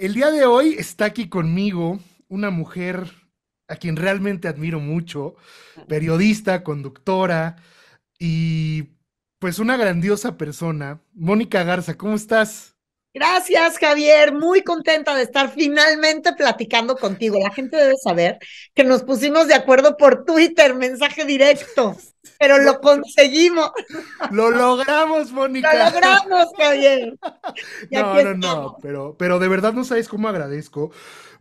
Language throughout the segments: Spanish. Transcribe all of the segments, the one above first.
El día de hoy está aquí conmigo una mujer a quien realmente admiro mucho, periodista, conductora y pues una grandiosa persona. Mónica Garza, ¿cómo estás? Gracias, Javier. Muy contenta de estar finalmente platicando contigo. La gente debe saber que nos pusimos de acuerdo por Twitter, mensaje directo, pero Lo, lo conseguimos. lo logramos, Lo Mónica. logramos, Javier. Y aquí No, no, no, estamos. pero de verdad no sabes cómo agradezco.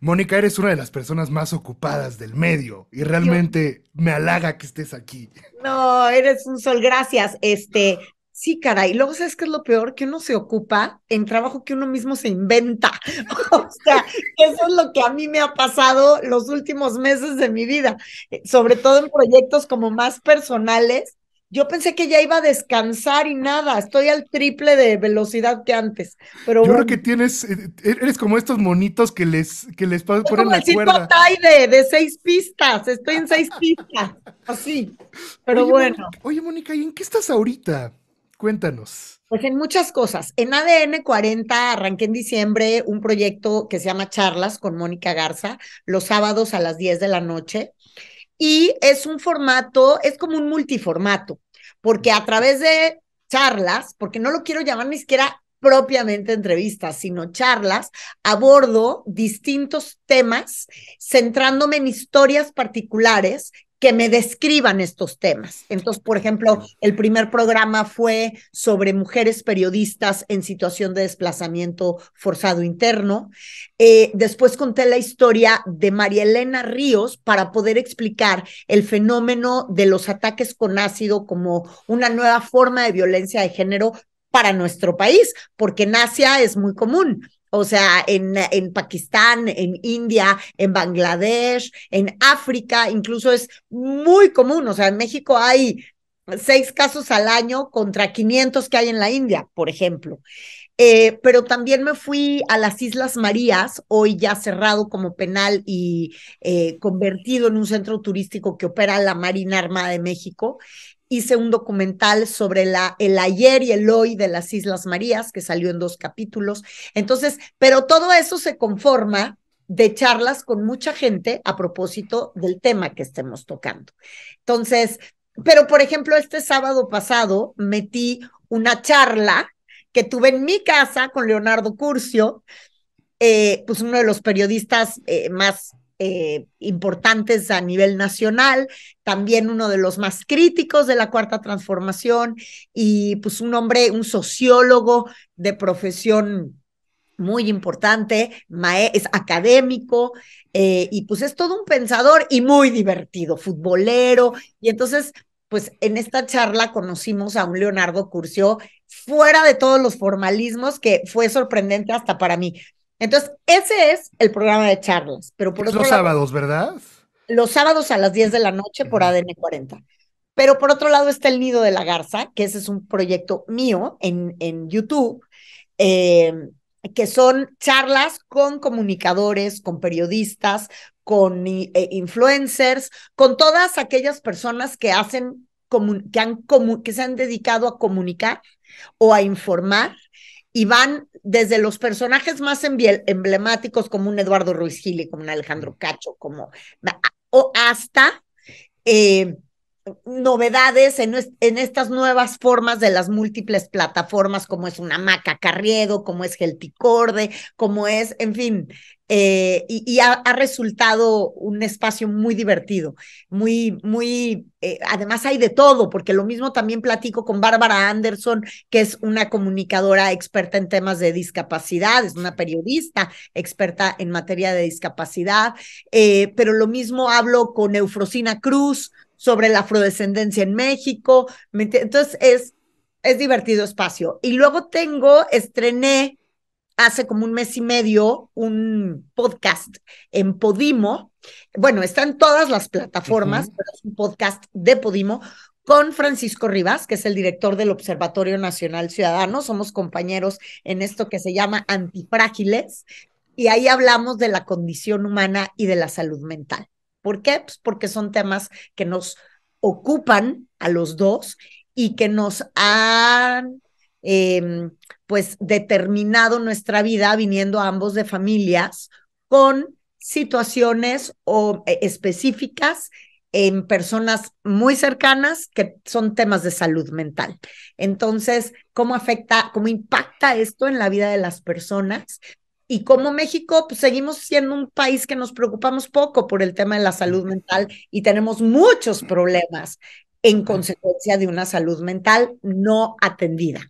Mónica, eres una de las personas más ocupadas del medio y Dios, realmente me halaga que estés aquí. no, eres un sol, gracias. Sí, caray. Luego, ¿sabes qué es lo peor? Que uno se ocupa en trabajo que uno mismo se inventa. O sea, eso es lo que a mí me ha pasado los últimos meses de mi vida, sobre todo en proyectos como más personales. Yo pensé que ya iba a descansar y nada, estoy al triple de velocidad que antes, pero Yo creo que bueno, tienes, eres como estos monitos es ponen como el la circo cuerda. Ataide de 6 pistas, estoy en 6 pistas, así, pero bueno. Oye, Mónica, ¿y en qué estás ahorita? Cuéntanos. Pues en muchas cosas. En ADN 40 arranqué en diciembre un proyecto que se llama Charlas con Mónica Garza, los sábados a las 10 de la noche. Y es un formato, es como un multiformato, porque a través de charlas, porque no lo quiero llamar ni siquiera propiamente entrevistas, sino charlas, abordo distintos temas, centrándome en historias particulares que me describan estos temas. Entonces, por ejemplo, el primer programa fue sobre mujeres periodistas en situación de desplazamiento forzado interno. Después conté la historia de María Elena Ríos para poder explicar el fenómeno de los ataques con ácido como una nueva forma de violencia de género para nuestro país, porque en Asia es muy común. O sea, en Pakistán, en India, en Bangladesh, en África, incluso es muy común. O sea, en México hay 6 casos al año contra 500 que hay en la India, por ejemplo. Pero también me fui a las Islas Marías, hoy ya cerrado como penal y convertido en un centro turístico que opera la Marina Armada de México. Hice un documental sobre el ayer y el hoy de las Islas Marías, que salió en 2 capítulos. Entonces, pero todo eso se conforma de charlas con mucha gente a propósito del tema que estemos tocando. Entonces, pero por ejemplo, este sábado pasado metí una charla que tuve en mi casa con Leonardo Curcio, pues uno de los periodistas más importantes a nivel nacional, también uno de los más críticos de la Cuarta Transformación y pues un hombre, un sociólogo de profesión muy importante, es académico y pues es todo un pensador y muy divertido, futbolero. Y entonces, pues en esta charla conocimos a un Leonardo Curcio fuera de todos los formalismos que fue sorprendente hasta para mí. Entonces, ese es el programa de charlas, pero por Es otro los lado, sábados, ¿verdad? los sábados a las 10 de la noche por ADN 40. Pero por otro lado está El Nido de la Garza, que ese es un proyecto mío en YouTube, eh, que son charlas con comunicadores, con periodistas, con influencers, con todas aquellas personas que hacen, que se han dedicado a comunicar o a informar y van desde los personajes más emblemáticos como un Eduardo Ruiz Gili, como un Alejandro Cacho, como o hasta eh, novedades en estas nuevas formas de las múltiples plataformas, como es una Maca Carriedo, como es Gelticorde, como es, en fin, y ha resultado un espacio muy divertido, además hay de todo, porque lo mismo también platico con Bárbara Anderson, que es una comunicadora experta en temas de discapacidad, es una periodista experta en materia de discapacidad, pero lo mismo hablo con Eufrosina Cruz, sobre la afrodescendencia en México. Entonces es divertido espacio. Y luego estrené hace como un mes y medio un podcast en Podimo. Bueno, está en todas las Uh plataformas, -huh. pero es un podcast de Podimo con Francisco Rivas, que es el director del Observatorio Nacional Ciudadano. Somos compañeros en esto que se llama Antifrágiles. Y ahí hablamos de la condición humana y de la salud mental. ¿Por qué? Pues porque son temas que nos ocupan a los dos y que nos han pues determinado nuestra vida viniendo ambos de familias con situaciones específicas en personas muy cercanas que son temas de salud mental. Entonces, ¿cómo afecta, cómo impacta esto en la vida de las personas? Y como México, pues seguimos siendo un país que nos preocupamos poco por el tema de la salud mental y tenemos muchos problemas en consecuencia de una salud mental no atendida.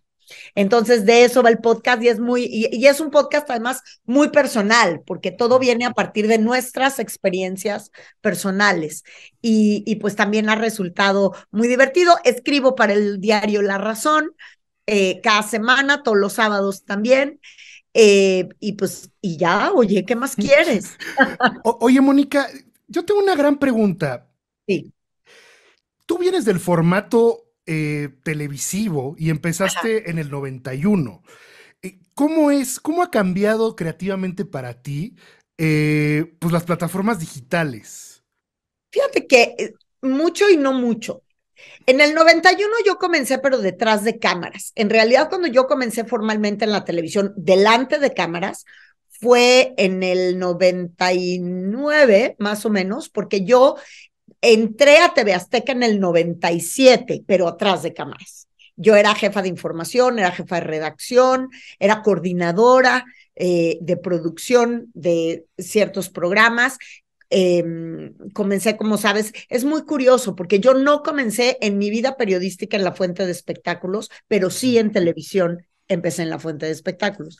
Entonces, de eso va el podcast y es un podcast además muy personal, porque todo viene a partir de nuestras experiencias personales pues también ha resultado muy divertido. Escribo para el diario La Razón cada semana, todos los sábados también. Y ya, oye, ¿qué más quieres? Oye, Mónica, yo tengo una gran pregunta. Sí. Tú vienes del formato televisivo y Ajá. empezaste en el 91. ¿Cómo ha cambiado creativamente para ti pues las plataformas digitales? Fíjate que mucho y no mucho. En el 91 yo comencé, pero detrás de cámaras. En realidad, cuando yo comencé formalmente en la televisión, delante de cámaras, fue en el 99, más o menos, porque yo entré a TV Azteca en el 97, pero atrás de cámaras. Yo era jefa de información, era jefa de redacción, era coordinadora de producción de ciertos programas. Comencé, como sabes, es muy curioso porque yo no comencé en mi vida periodística en la fuente de espectáculos, pero sí en televisión empecé en la fuente de espectáculos.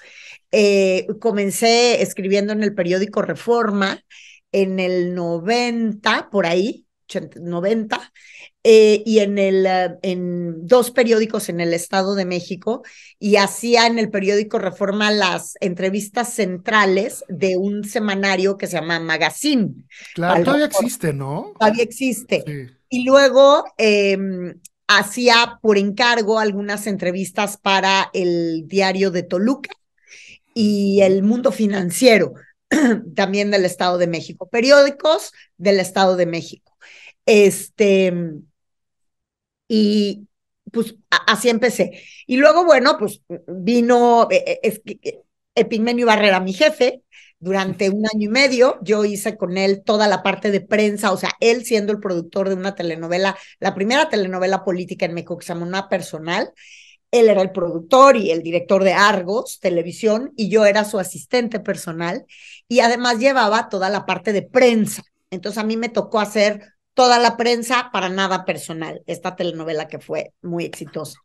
Comencé escribiendo en el periódico Reforma en el 90, por ahí, 90, y en dos periódicos en el Estado de México, y hacía en el periódico Reforma las entrevistas centrales de un semanario que se llama Magazine. Claro, Para todavía existe, ¿no? todavía existe. Sí. Y luego hacía por encargo algunas entrevistas para el diario de Toluca y el Mundo Financiero, también del Estado de México, periódicos del Estado de México. Este, y pues así empecé. Y luego, bueno, pues vino Epigmenio Barrera, mi jefe, durante un año y medio. Yo hice con él toda la parte de prensa, o sea, él siendo el productor de una telenovela, la primera telenovela política en México que se llama Una Personal. Él era el productor y el director de Argos Televisión y yo era su asistente personal y además llevaba toda la parte de prensa. Entonces a mí me tocó hacer toda la prensa para nada personal, esta telenovela que fue muy exitosa.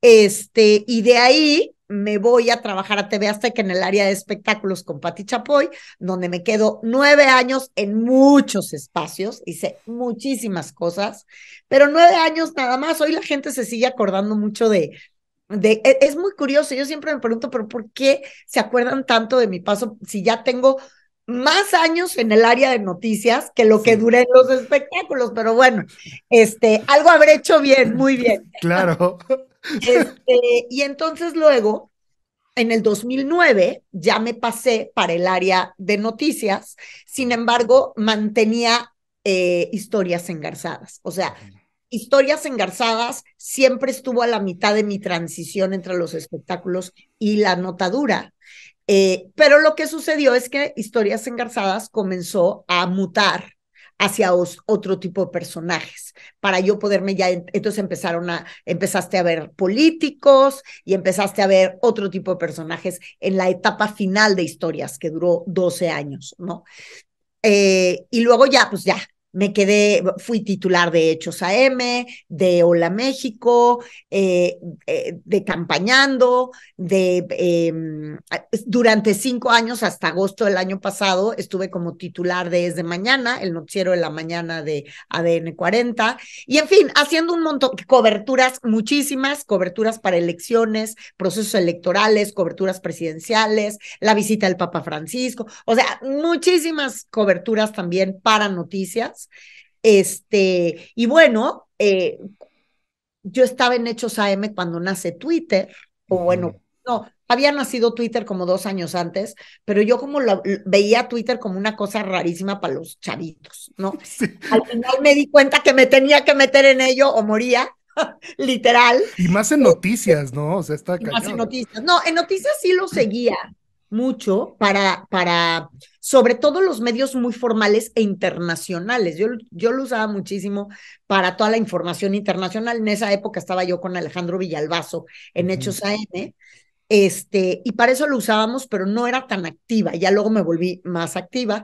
Y de ahí me voy a trabajar a TV Azteca en el área de espectáculos con Pati Chapoy, donde me quedo 9 años en muchos espacios, hice muchísimas cosas, pero 9 años nada más. Hoy la gente se sigue acordando mucho es muy curioso, yo siempre me pregunto, pero ¿por qué se acuerdan tanto de mi paso si ya tengo más años en el área de noticias que lo que Sí. duré en los espectáculos? Pero bueno, algo habré hecho bien, muy bien. Claro. Y entonces luego, en el 2009, ya me pasé para el área de noticias, sin embargo, mantenía historias engarzadas, o sea, Historias Engarzadas siempre estuvo a la mitad de mi transición entre los espectáculos y la notadura. Pero lo que sucedió es que Historias Engarzadas comenzó a mutar hacia otro tipo de personajes para yo poderme ya, entonces empezaste a ver políticos y empezaste a ver otro tipo de personajes en la etapa final de Historias que duró 12 años, ¿no? Y luego ya, pues ya, fui titular de Hechos AM, de Hola México, de Campañando, durante 5 años, hasta agosto del año pasado, estuve como titular de Es de Mañana, el noticiero de la mañana de ADN 40, y en fin, haciendo un montón, coberturas, muchísimas coberturas para elecciones, procesos electorales, coberturas presidenciales, la visita del Papa Francisco, o sea, muchísimas coberturas también para noticias. Y bueno, yo estaba en Hechos AM cuando nace Twitter, o bueno, no, había nacido Twitter como 2 años antes, pero yo como veía Twitter como una cosa rarísima para los chavitos, ¿no? Sí. Al final me di cuenta que me tenía que meter en ello o moría, literal. Y más en noticias, ¿no? O sea, está Y más en cañón. noticias. No, en noticias sí lo seguía mucho sobre todo los medios muy formales e internacionales. Yo lo usaba muchísimo para toda la información internacional. En esa época estaba yo con Alejandro Villalbazo en Ujú. Hechos AM, y para eso lo usábamos, pero no era tan activa. Ya luego me volví más activa.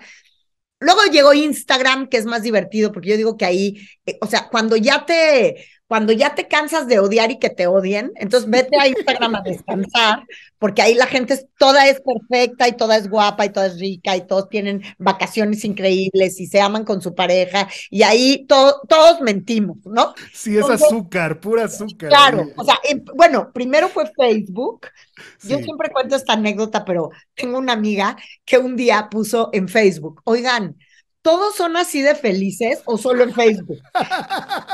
Luego llegó Instagram, que es más divertido, porque yo digo que ahí, o sea, cuando ya te cansas de odiar y que te odien, entonces vete a Instagram a descansar, porque ahí la gente toda es perfecta y toda es guapa y toda es rica y todos tienen vacaciones increíbles y se aman con su pareja y ahí todos mentimos, ¿no? Sí, es Entonces, azúcar, pura azúcar claro, ahí. o sea, bueno, primero fue Facebook. Yo Sí. siempre cuento esta anécdota, pero tengo una amiga que un día puso en Facebook, oigan, ¿todos son así de felices o solo en Facebook?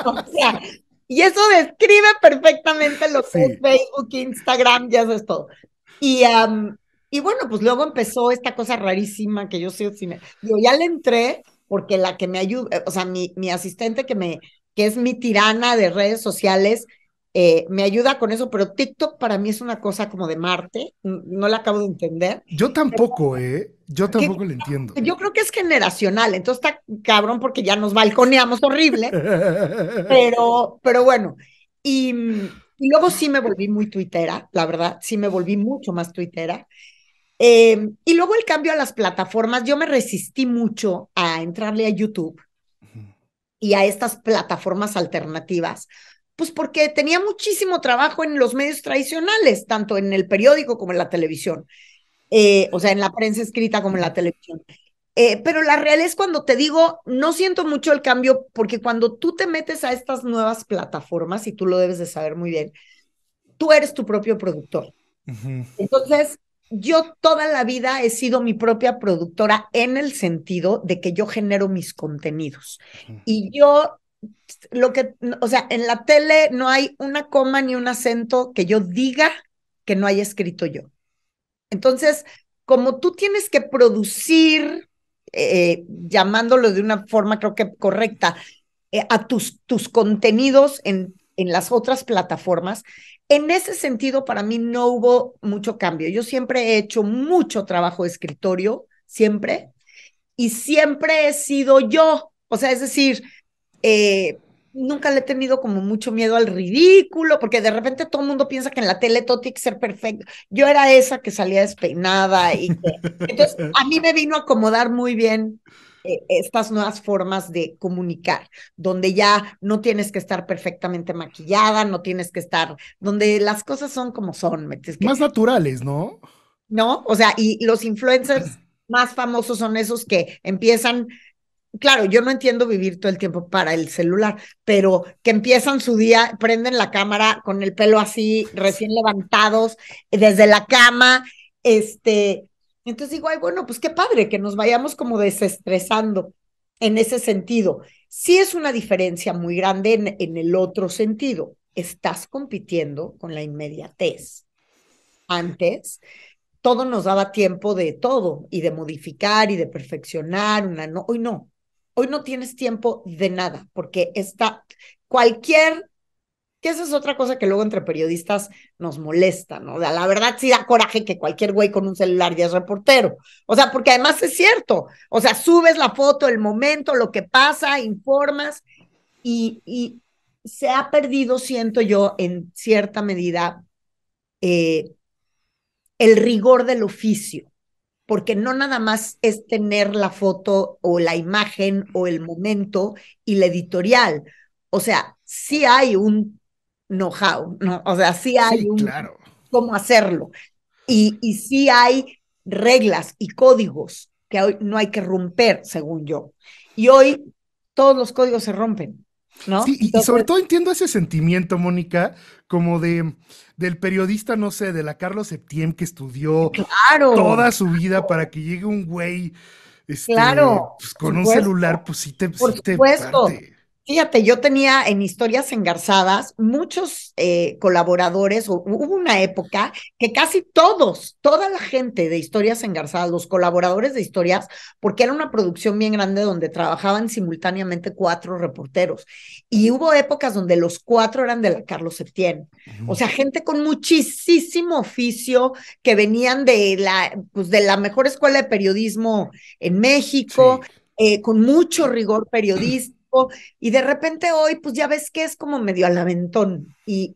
O sea, y eso describe perfectamente lo que es Sí. Facebook, Instagram, ya sabes todo. Y, y bueno, pues luego empezó esta cosa rarísima que yo soy cine. Digo, ya le entré porque la que me ayuda, o sea, mi asistente que es mi tirana de redes sociales, me ayuda con eso, pero TikTok para mí es una cosa como de Marte, no la acabo de entender. Yo tampoco, ¿eh? Yo Que, tampoco lo entiendo. yo creo que es generacional, entonces está cabrón porque ya nos balconeamos horrible, pero bueno, y luego sí me volví muy tuitera, la verdad, sí me volví mucho más tuitera. Y luego el cambio a las plataformas, yo me resistí mucho a entrarle a YouTube y a estas plataformas alternativas, pues porque tenía muchísimo trabajo en los medios tradicionales, tanto en el periódico como en la televisión, o sea, en la prensa escrita como en la televisión. Pero la real es cuando te digo, no siento mucho el cambio, porque cuando tú te metes a estas nuevas plataformas, y tú lo debes de saber muy bien, tú eres tu propio productor. Ujú. Entonces, yo toda la vida he sido mi propia productora en el sentido de que yo genero mis contenidos. Y yo, o sea, en la tele no hay una coma ni un acento que yo diga que no haya escrito yo. Entonces, como tú tienes que producir, llamándolo de una forma creo que correcta, a tus contenidos en las otras plataformas, en ese sentido para mí no hubo mucho cambio. Yo siempre he hecho mucho trabajo de escritorio, siempre, y siempre he sido yo. O sea, es decir, eh, nunca le he tenido como mucho miedo al ridículo, porque de repente todo el mundo piensa que en la tele todo tiene que ser perfecto. Yo era esa que salía despeinada y que... Entonces, a mí me vino a acomodar muy bien estas nuevas formas de comunicar, donde ya no tienes que estar perfectamente maquillada, no tienes que estar, donde las cosas son como son, Más naturales, ¿no? ¿no? O sea, y los influencers más famosos son esos que empiezan, claro, yo no entiendo vivir todo el tiempo para el celular, pero que empiezan su día, prenden la cámara con el pelo así, recién levantados, desde la cama, entonces digo, ay, bueno, pues qué padre que nos vayamos como desestresando en ese sentido. Sí es una diferencia muy grande en el otro sentido. Estás compitiendo con la inmediatez. Antes, todo nos daba tiempo de todo y de modificar y de perfeccionar. Hoy no tienes tiempo de nada porque está cualquier, que esa es otra cosa que luego entre periodistas nos molesta, ¿no? La verdad sí da coraje que cualquier güey con un celular ya es reportero. O sea, porque además es cierto. O sea, subes la foto, el momento, lo que pasa, informas y se ha perdido, siento yo, en cierta medida, eh, el rigor del oficio, porque no nada más es tener la foto o la imagen o el momento y la editorial. O sea, sí hay un know-how, ¿no? O sea, sí hay Sí, un claro. cómo hacerlo. Y sí hay reglas y códigos que hoy no hay que romper, según yo. Y hoy todos los códigos se rompen, Sí, ¿no? y sobre Entonces, todo entiendo ese sentimiento, Mónica, como del periodista, no sé, de la Carlos Septién que estudió claro, toda su vida para que llegue un güey, claro, pues por con un celular, supuesto, pues por sí te supuesto. parte. Fíjate, yo tenía en Historias Engarzadas muchos colaboradores, hubo una época que casi todos, toda la gente de Historias Engarzadas, los colaboradores de historias, porque era una producción bien grande donde trabajaban simultáneamente 4 reporteros, y hubo épocas donde los 4 eran de la Carlos Septién, o sea, gente con muchísimo oficio que venían pues, de la mejor escuela de periodismo en México, Sí. con mucho rigor periodístico y de repente hoy, pues ya ves que es como medio al aventón y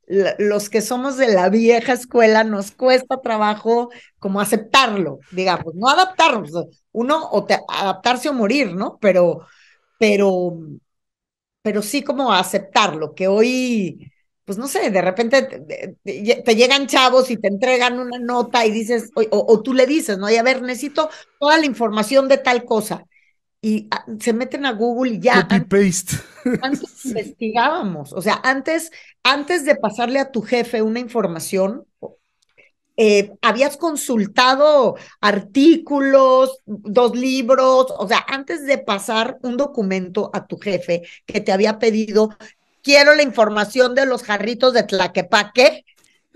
los que somos de la vieja escuela nos cuesta trabajo como aceptarlo, digamos, no adaptarnos, uno adaptarse o morir, ¿no? Pero, pero sí como aceptarlo, que hoy, pues no sé, de repente te llegan chavos y te entregan una nota y dices, o tú le dices, ¿no? Y a ver, necesito toda la información de tal cosa y se meten a Google y ya Copy-paste. antes Sí. investigábamos, o sea, antes de pasarle a tu jefe una información, habías consultado artículos, 2 libros, o sea, antes de pasar un documento a tu jefe que te había pedido, quiero la información de los jarritos de Tlaquepaque,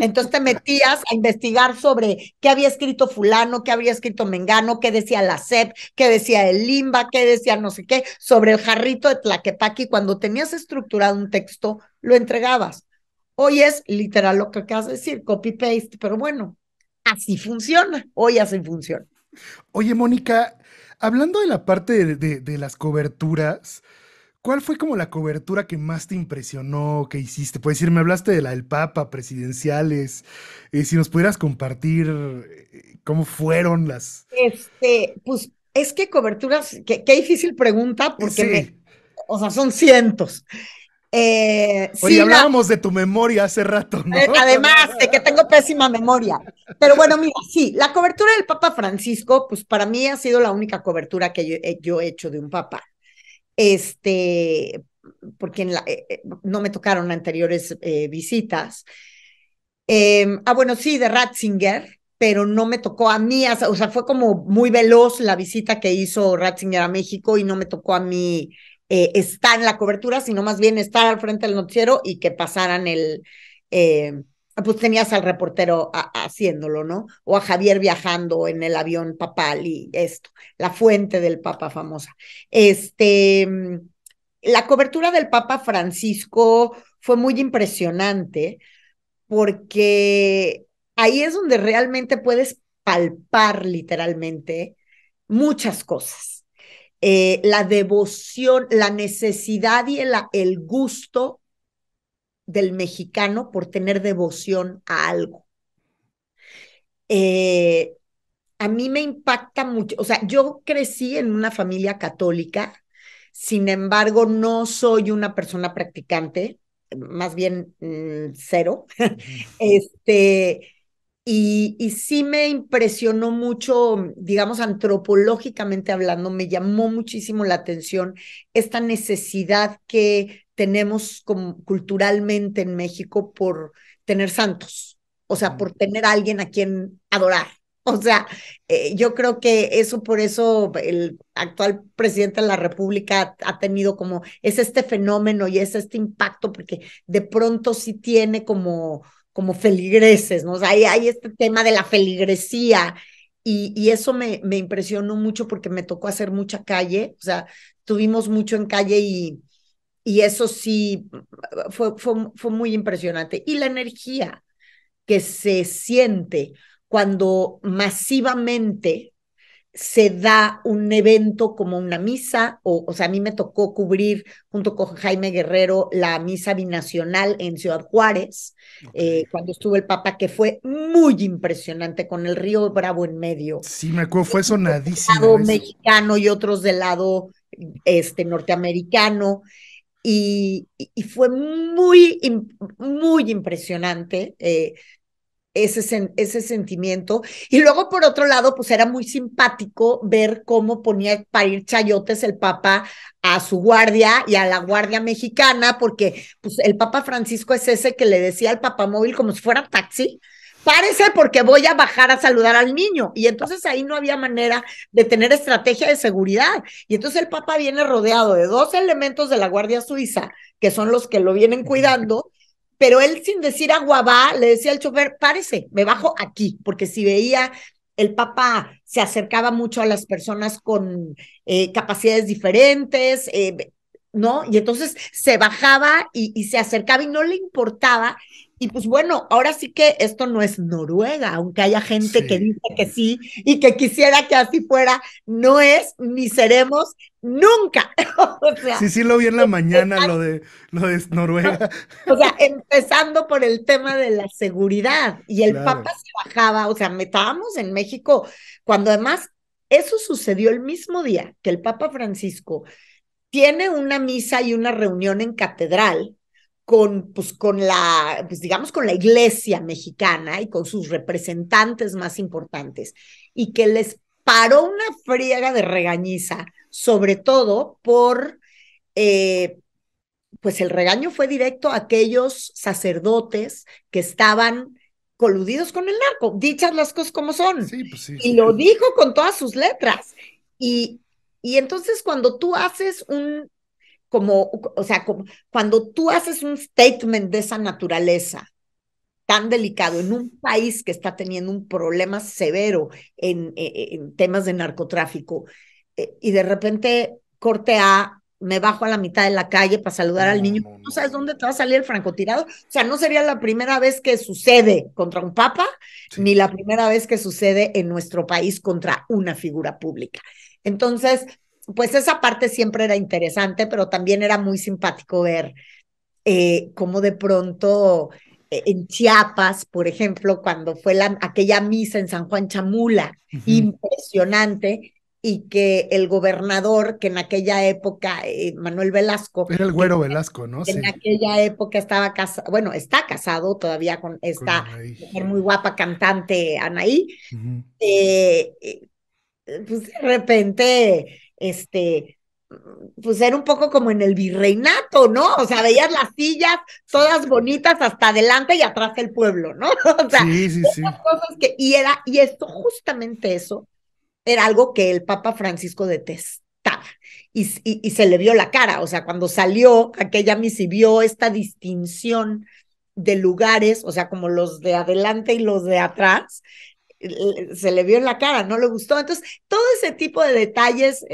entonces te metías a investigar sobre qué había escrito fulano, qué había escrito Mengano, qué decía la SEP, qué decía el Limba, qué decía no sé qué, sobre el jarrito de Tlaquepaque, y cuando tenías estructurado un texto, lo entregabas. Hoy es literal lo que acabas de decir, copy-paste, pero bueno, así funciona, hoy así funciona. Oye, Mónica, hablando de la parte de las coberturas, ¿cuál fue como la cobertura que más te impresionó que hiciste? Puedes decir, me hablaste de la del Papa, presidenciales, si nos pudieras compartir cómo fueron las... Pues es que coberturas, qué difícil pregunta, porque Sí. o sea, son cientos. Oye, Sí, hablábamos de tu memoria hace rato, ¿no? además de que tengo pésima memoria. Pero bueno, mira, sí, la cobertura del Papa Francisco, pues para mí ha sido la única cobertura que yo he hecho de un papa. Este, porque no me tocaron anteriores visitas. Bueno, sí, de Ratzinger, pero no me tocó a mí, o sea, fue como muy veloz la visita que hizo Ratzinger a México y no me tocó a mí estar en la cobertura, sino más bien estar al frente del noticiero y que pasaran pues tenías al reportero haciéndolo, ¿no? O a Javier viajando en el avión papal y esto, la fuente del Papa famosa. La cobertura del Papa Francisco fue muy impresionante porque ahí es donde realmente puedes palpar literalmente muchas cosas. La devoción, la necesidad y el gusto del mexicano por tener devoción a algo. Eh, a mí me impacta mucho, o sea, yo crecí en una familia católica, sin embargo, no soy una persona practicante, más bien cero. Este, y sí me impresionó mucho, digamos, antropológicamente hablando, me llamó muchísimo la atención esta necesidad que tenemos como, culturalmente en México por tener santos, o sea, por tener a alguien a quien adorar. O sea, yo creo que eso por eso el actual presidente de la República ha tenido como, es este fenómeno y es este impacto, porque de pronto sí tiene como feligreses, ¿no? O sea, hay este tema de la feligresía y eso me impresionó mucho porque me tocó hacer mucha calle, o sea, tuvimos mucho en calle y eso sí fue muy impresionante. Y la energía que se siente cuando masivamente se da un evento como una misa, o sea, a mí me tocó cubrir junto con Jaime Guerrero la misa binacional en Ciudad Juárez, Ok. cuando estuvo el Papa, que fue muy impresionante con el río Bravo en medio, Sí, me acuerdo, fue del sonadísimo lado eso. mexicano y otros del lado norteamericano, y fue muy impresionante. Ese sentimiento. Y luego, por otro lado, pues era muy simpático ver cómo ponía a parir chayotes el Papa a su guardia y a la guardia mexicana, porque pues el Papa Francisco es ese que le decía al papamóvil como si fuera taxi, párese porque voy a bajar a saludar al niño. Y entonces ahí no había manera de tener estrategia de seguridad. Y entonces el Papa viene rodeado de 2 elementos de la Guardia Suiza, que son los que lo vienen cuidando, pero él sin decir aguabá le decía al chofer, párese, me bajo aquí, porque si veía el Papa se acercaba mucho a las personas con capacidades diferentes, ¿no? Y entonces se bajaba y se acercaba y no le importaba. Y pues bueno, ahora sí que esto no es Noruega, aunque haya gente que Sí. dice que sí y que quisiera que así fuera, no es ni seremos nunca. O Sí, sea, sí lo vi en la mañana, lo de Noruega. o sea, empezando por el tema de la seguridad y el Papa Claro. se bajaba, o sea, estábamos en México cuando además eso sucedió el mismo día que el Papa Francisco tiene una misa y una reunión en catedral con la, pues digamos, con la iglesia mexicana y con sus representantes más importantes, y que les paró una friega de regañiza, sobre todo por, eh, pues el regaño fue directo a aquellos sacerdotes que estaban coludidos con el narco, dichas las cosas como son, Sí, pues sí. y lo dijo con todas sus letras. Y, y entonces cuando tú haces o sea, cuando tú haces un statement de esa naturaleza tan delicado en un país que está teniendo un problema severo en temas de narcotráfico, y de repente corte A, me bajo a la mitad de la calle para saludar al No, niño, no, no no. sabes dónde te va a salir el francotirado. O sea, no sería la primera vez que sucede contra un papa, Sí. ni la primera vez que sucede en nuestro país contra una figura pública. Entonces, pues esa parte siempre era interesante, pero también era muy simpático ver cómo de pronto en Chiapas, por ejemplo, cuando fue aquella misa en San Juan Chamula, Ujú. impresionante, y que el gobernador, que en aquella época, Manuel Velasco, Era el que Güero Velasco, ¿no? en Sí, aquella época estaba casado, bueno, está casado todavía con con esta Anaí. mujer muy guapa cantante Anaí, Ujú. eh, pues de repente, pues era un poco como en el virreinato, ¿no? O sea, veías las sillas Sí. todas bonitas hasta adelante y atrás el pueblo, ¿no? O sea, Sí, sí, sí. cosas que, y esto, justamente eso, era algo que el Papa Francisco detestaba. Y se le vio la cara, o sea, cuando salió aquella misa y vio esta distinción de lugares, o sea, como los de adelante y los de atrás, se le vio en la cara, no le gustó. Entonces, todo ese tipo de detalles,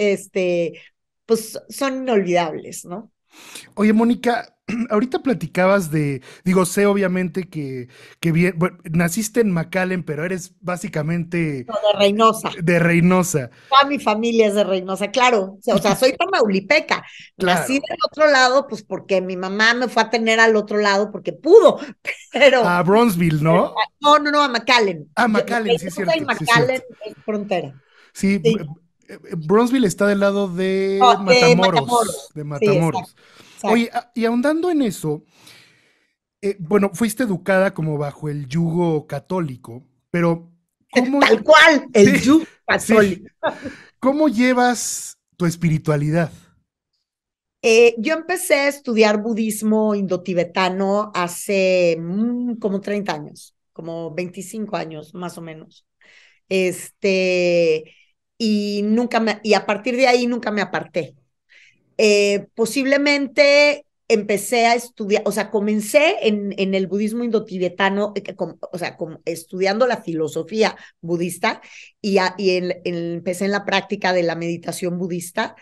pues son inolvidables, ¿no? Oye, Mónica, ahorita platicabas digo, sé obviamente que bien, bueno, naciste en McAllen, pero eres básicamente No, de Reynosa. de Reynosa. Toda mi familia es de Reynosa, claro. O sea, soy tamaulipeca. Nací Claro. del otro lado, pues porque mi mamá me fue a tener al otro lado porque pudo, pero A Bronzeville, ¿no? no, no, no, a McAllen. Ah, McAllen, sí es Reynosa y cierto, sí es cierto. McAllen es frontera. Sí, Sí, Bronzeville está del lado de no, de Matamoros, Matamoros. de Sí, exacto, Matamoros. Oye, exacto. y ahondando en eso, bueno, fuiste educada como bajo el yugo católico, pero ¿cómo, Tal cual, sí, el yugo sí, católico. cómo llevas tu espiritualidad? Yo empecé a estudiar budismo indotibetano hace como 30 años, como 25 años más o menos. Este, y a partir de ahí nunca me aparté. Posiblemente empecé a estudiar, o sea, comencé en el budismo indotibetano, o sea, estudiando la filosofía budista empecé en la práctica de la meditación budista.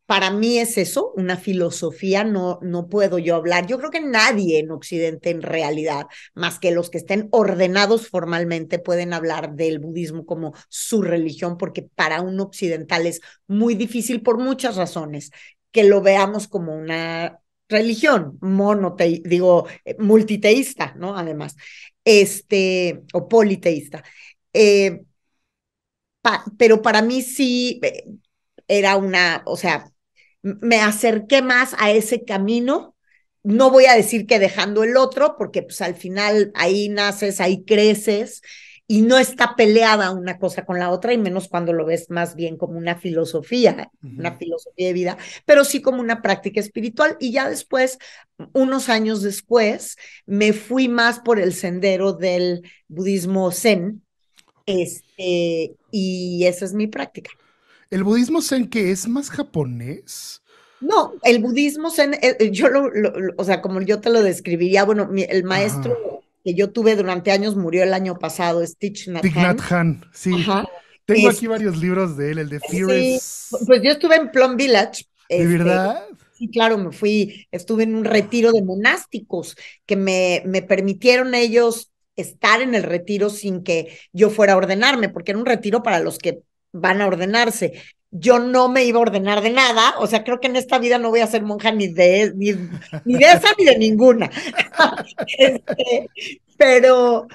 Para mí es eso, una filosofía, no, no puedo yo hablar. Yo creo que nadie en Occidente en realidad, más que los que estén ordenados formalmente, pueden hablar del budismo como su religión, porque para un occidental es muy difícil por muchas razones que lo veamos como una religión multiteísta, ¿no? Además, o politeísta. Eh, pero para mí sí era o sea, me acerqué más a ese camino. No voy a decir que dejando el otro, porque pues al final ahí naces, ahí creces, y no está peleada una cosa con la otra, y menos cuando lo ves más bien como una filosofía de vida, pero sí como una práctica espiritual. Y ya después, unos años después, me fui más por el sendero del budismo zen, y esa es mi práctica. ¿El budismo zen que es más japonés? No, el budismo zen, yo o sea, como yo te lo describiría, bueno, el maestro Ajá. que yo tuve durante años murió el año pasado, es Thich Nhat Thich Nhat Hanh. Hanh, sí. Ajá. Tengo Es, aquí varios libros de él, el de Fear sí, is... pues yo estuve en Plum Village, ¿De verdad? sí, claro, estuve en un retiro de monásticos que me permitieron ellos estar en el retiro sin que yo fuera a ordenarme, porque era un retiro para los que van a ordenarse. Yo no me iba a ordenar de nada, o sea, creo que en esta vida no voy a ser monja ni de esa ni de ninguna. Este, pero,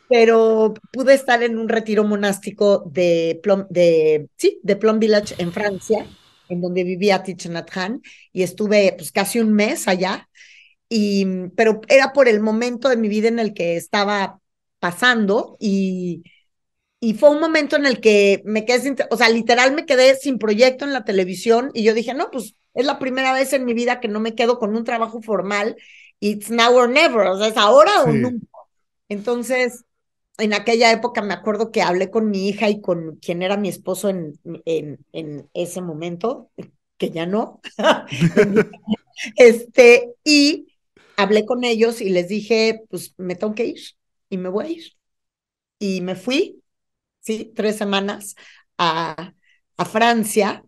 pero pude estar en un retiro monástico sí, de Plum Village en Francia, en donde vivía Thich Nhat Hanh, y estuve pues casi un mes allá, pero era por el momento de mi vida en el que estaba pasando, y fue un momento en el que me quedé o sea, literal me quedé sin proyecto en la televisión, y yo dije, no, pues es la primera vez en mi vida que no me quedo con un trabajo formal, it's now or never, o sea, es ahora o Sí. nunca. Entonces, en aquella época me acuerdo que hablé con mi hija y con quien era mi esposo en ese momento, que ya no, y hablé con ellos y les dije, pues me tengo que ir y me voy a ir. Y me fui, sí, 3 semanas a, a Francia,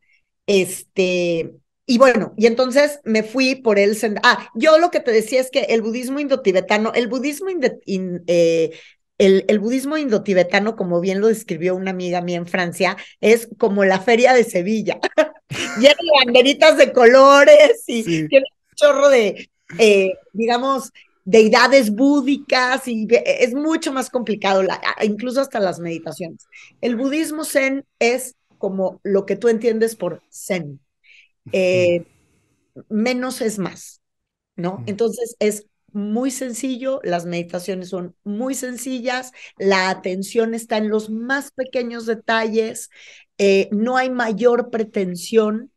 y bueno, y entonces me fui por yo lo que te decía es que el budismo indotibetano, el budismo indotibetano, como bien lo describió una amiga mía en Francia, es como la feria de Sevilla, llena de banderitas de colores y Sí. tiene un chorro de, digamos, deidades búdicas, y es mucho más complicado, incluso hasta las meditaciones. El budismo zen es como lo que tú entiendes por zen, eh, menos es más, ¿no? Entonces es muy sencillo, las meditaciones son muy sencillas, la atención está en los más pequeños detalles, no hay mayor pretensión,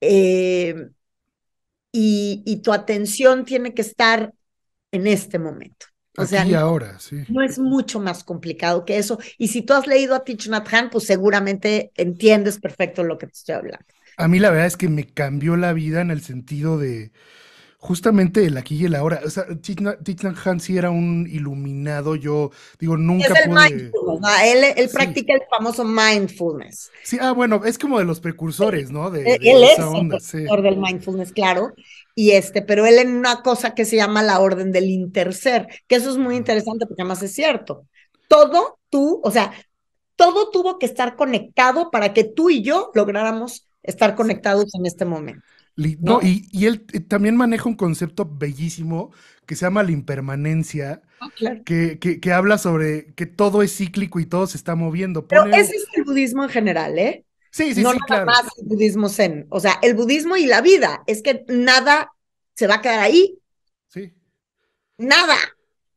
eh, y tu atención tiene que estar en este momento. O sea, Aquí y ahora, sí. no es mucho más complicado que eso. Y si tú has leído a Thich Nhat Hanh, pues seguramente entiendes perfecto lo que te estoy hablando. A mí la verdad es que me cambió la vida en el sentido de justamente el aquí y el ahora. O sea, Thich Nhat Hanh sí era un iluminado. Yo digo, Es nunca el pude. mindfulness, ¿no? Él Sí, practica el famoso mindfulness. sí, bueno, es como de los precursores, ¿no? Él De esa es el onda, sí. profesor del mindfulness, claro, pero él en una cosa que se llama la orden del interser, que eso es muy interesante porque además es cierto. O sea, todo tuvo que estar conectado para que tú y yo lográramos estar Sí. conectados en este momento, No, ¿no? y él también maneja un concepto bellísimo que se llama la impermanencia, Ah, claro. que habla sobre que todo es cíclico y todo se está moviendo. Pero Pone. ese es el budismo en general, ¿eh? Sí, sí, No sí, nada claro. más el budismo zen. O sea, el budismo y la vida, es que nada se va a quedar ahí, Sí. nada.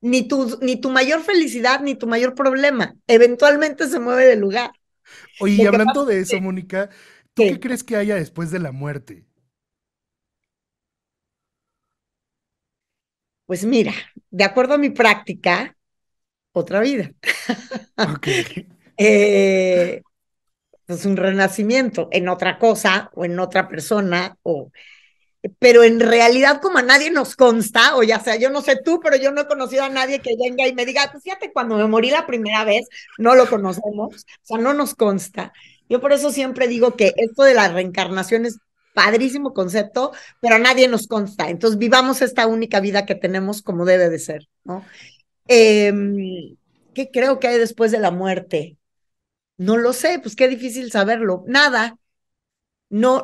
Ni tu mayor felicidad, ni tu mayor problema. Eventualmente se mueve de lugar. Oye, y Lo que pasa hablando de es eso, Mónica, ¿tú qué que, crees que haya después de la muerte? pues mira, de acuerdo a mi práctica, otra vida. Ok. Eh, pues un renacimiento en otra cosa o en otra persona, pero en realidad como a nadie nos consta, o ya sea, yo no sé tú, pero yo no he conocido a nadie que venga y me diga, pues fíjate, cuando me morí la primera vez, no lo conocemos, o sea, no nos consta. Yo por eso siempre digo que esto de la reencarnación es padrísimo concepto, pero a nadie nos consta. Entonces vivamos esta única vida que tenemos como debe de ser, ¿no? Eh, ¿Qué creo que hay después de la muerte? No lo sé, pues qué difícil saberlo. Nada, no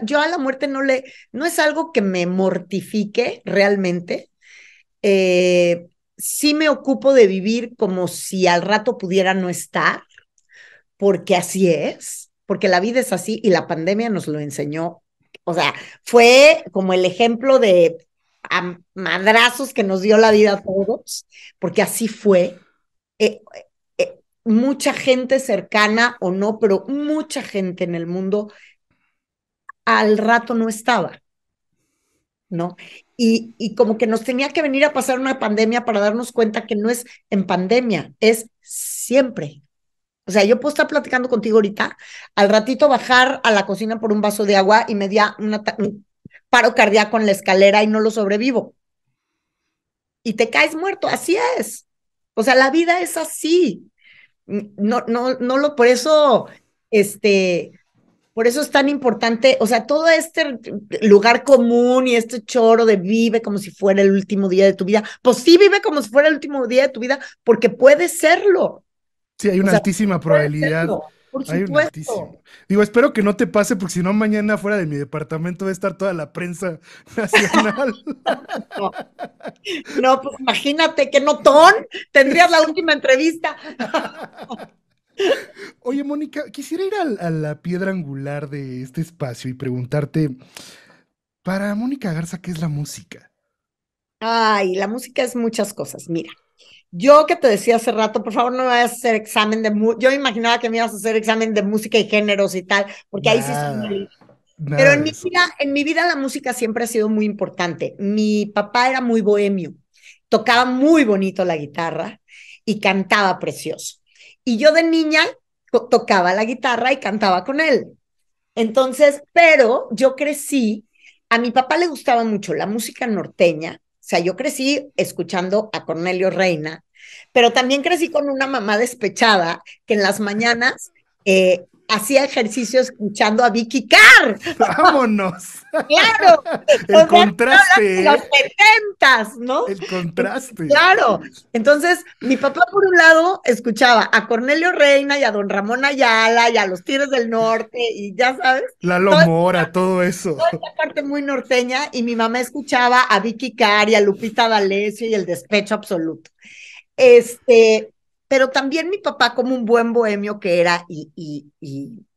yo a la muerte no es algo que me mortifique realmente. Eh, sí me ocupo de vivir como si al rato pudiera no estar, porque así es, porque la vida es así y la pandemia nos lo enseñó. O sea, fue como el ejemplo de madrazos que nos dio la vida a todos, porque así fue. Eh, mucha gente cercana o no, pero mucha gente en el mundo al rato no estaba, ¿no? Y como que nos tenía que venir a pasar una pandemia para darnos cuenta que no es en pandemia, es siempre. O sea, yo puedo estar platicando contigo ahorita, al ratito bajar a la cocina por un vaso de agua y me da un paro cardíaco en la escalera y no lo sobrevivo. Y te caes muerto, así es. O sea, la vida es así. Por eso, este, por eso es tan importante, o sea, todo este lugar común y este choro de vive como si fuera el último día de tu vida, pues sí vive como si fuera el último día de tu vida, porque puede serlo. Sí, hay O una sea, altísima puede probabilidad. serlo, por Hay una altísima. supuesto. Digo, espero que no te pase, porque si no, mañana fuera de mi departamento va a estar toda la prensa nacional. No, no, pues imagínate qué notón, tendrías la última entrevista. Oye, Mónica, quisiera ir a la piedra angular de este espacio y preguntarte, para Mónica Garza, ¿qué es la música? Ay, la música es muchas cosas. Mira, yo que te decía hace rato, por favor no me vayas a hacer examen de yo imaginaba que me ibas a hacer examen de música y géneros y tal, porque ahí sí soy Nada, malísima. Pero nada de eso. en mi vida la música siempre ha sido muy importante. Mi papá era muy bohemio, tocaba muy bonito la guitarra y cantaba precioso. Y yo de niña tocaba la guitarra y cantaba con él. Entonces, pero yo crecí, a mi papá le gustaba mucho la música norteña, o sea, yo crecí escuchando a Cornelio Reina, pero también crecí con una mamá despechada que en las mañanas hacía ejercicio escuchando a Vicky Carr. ¡Vámonos! Claro, El o sea, de contraste, los ¿eh? 70, ¿no? El contraste. Claro. Entonces, mi papá, por un lado, escuchaba a Cornelio Reina y a don Ramón Ayala y a los Tigres del Norte, y ya sabes, Lalo toda Mora, todo eso. esta parte muy norteña, y mi mamá escuchaba a Vicky Carr y a Lupita D'Alessio y el despecho absoluto. Este, pero también mi papá, como un buen bohemio que era y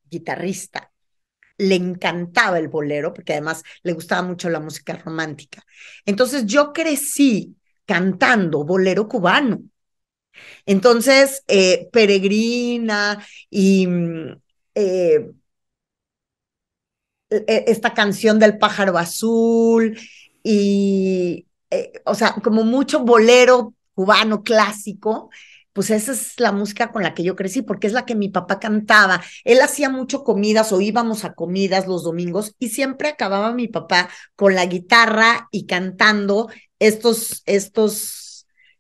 guitarrista, le encantaba el bolero, porque además le gustaba mucho la música romántica. Entonces yo crecí cantando bolero cubano. Entonces, Peregrina y eh, esta canción del pájaro azul y, o sea, como mucho bolero cubano clásico, pues esa es la música con la que yo crecí, porque es la que mi papá cantaba. Él hacía mucho comidas o íbamos a comidas los domingos y siempre acababa mi papá con la guitarra y cantando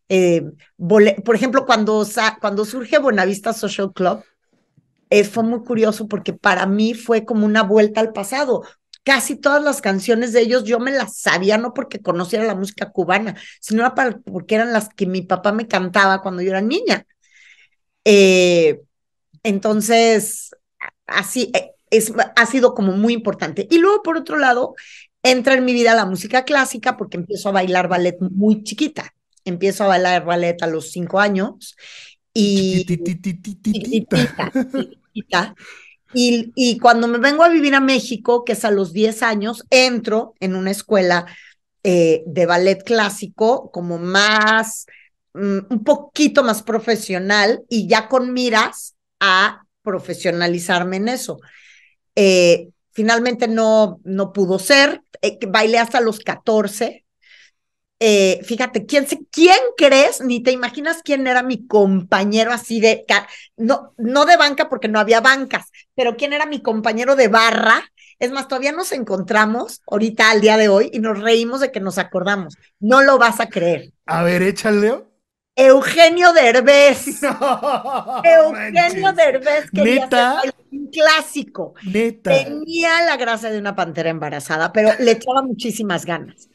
eh, por ejemplo, cuando surge Buenavista Social Club, fue muy curioso porque para mí fue como una vuelta al pasado. Casi todas las canciones de ellos yo me las sabía, no porque conociera la música cubana, sino porque eran las que mi papá me cantaba cuando yo era niña. Eh, entonces, así ha sido como muy importante. Y luego, por otro lado, entra en mi vida la música clásica porque empiezo a bailar ballet muy chiquita. Empiezo a bailar ballet a los 5 años y Chiquitititititita. chiquitita, chiquitita. Y cuando me vengo a vivir a México, que es a los 10 años, entro en una escuela de ballet clásico como más, un poquito más profesional y ya con miras a profesionalizarme en eso. Finalmente no pudo ser, bailé hasta los 14. Fíjate, ¿quién crees? Ni te imaginas quién era mi compañero así no de banca porque no había bancas, pero quién era mi compañero de barra. Es más, todavía nos encontramos ahorita al día de hoy y nos reímos de que nos acordamos. No lo vas a creer. A ver, échale. Eugenio Derbez. No Eugenio manches. Derbez quería ser Neta, un clásico. neta. Tenía la gracia de una pantera embarazada, pero le echaba muchísimas ganas.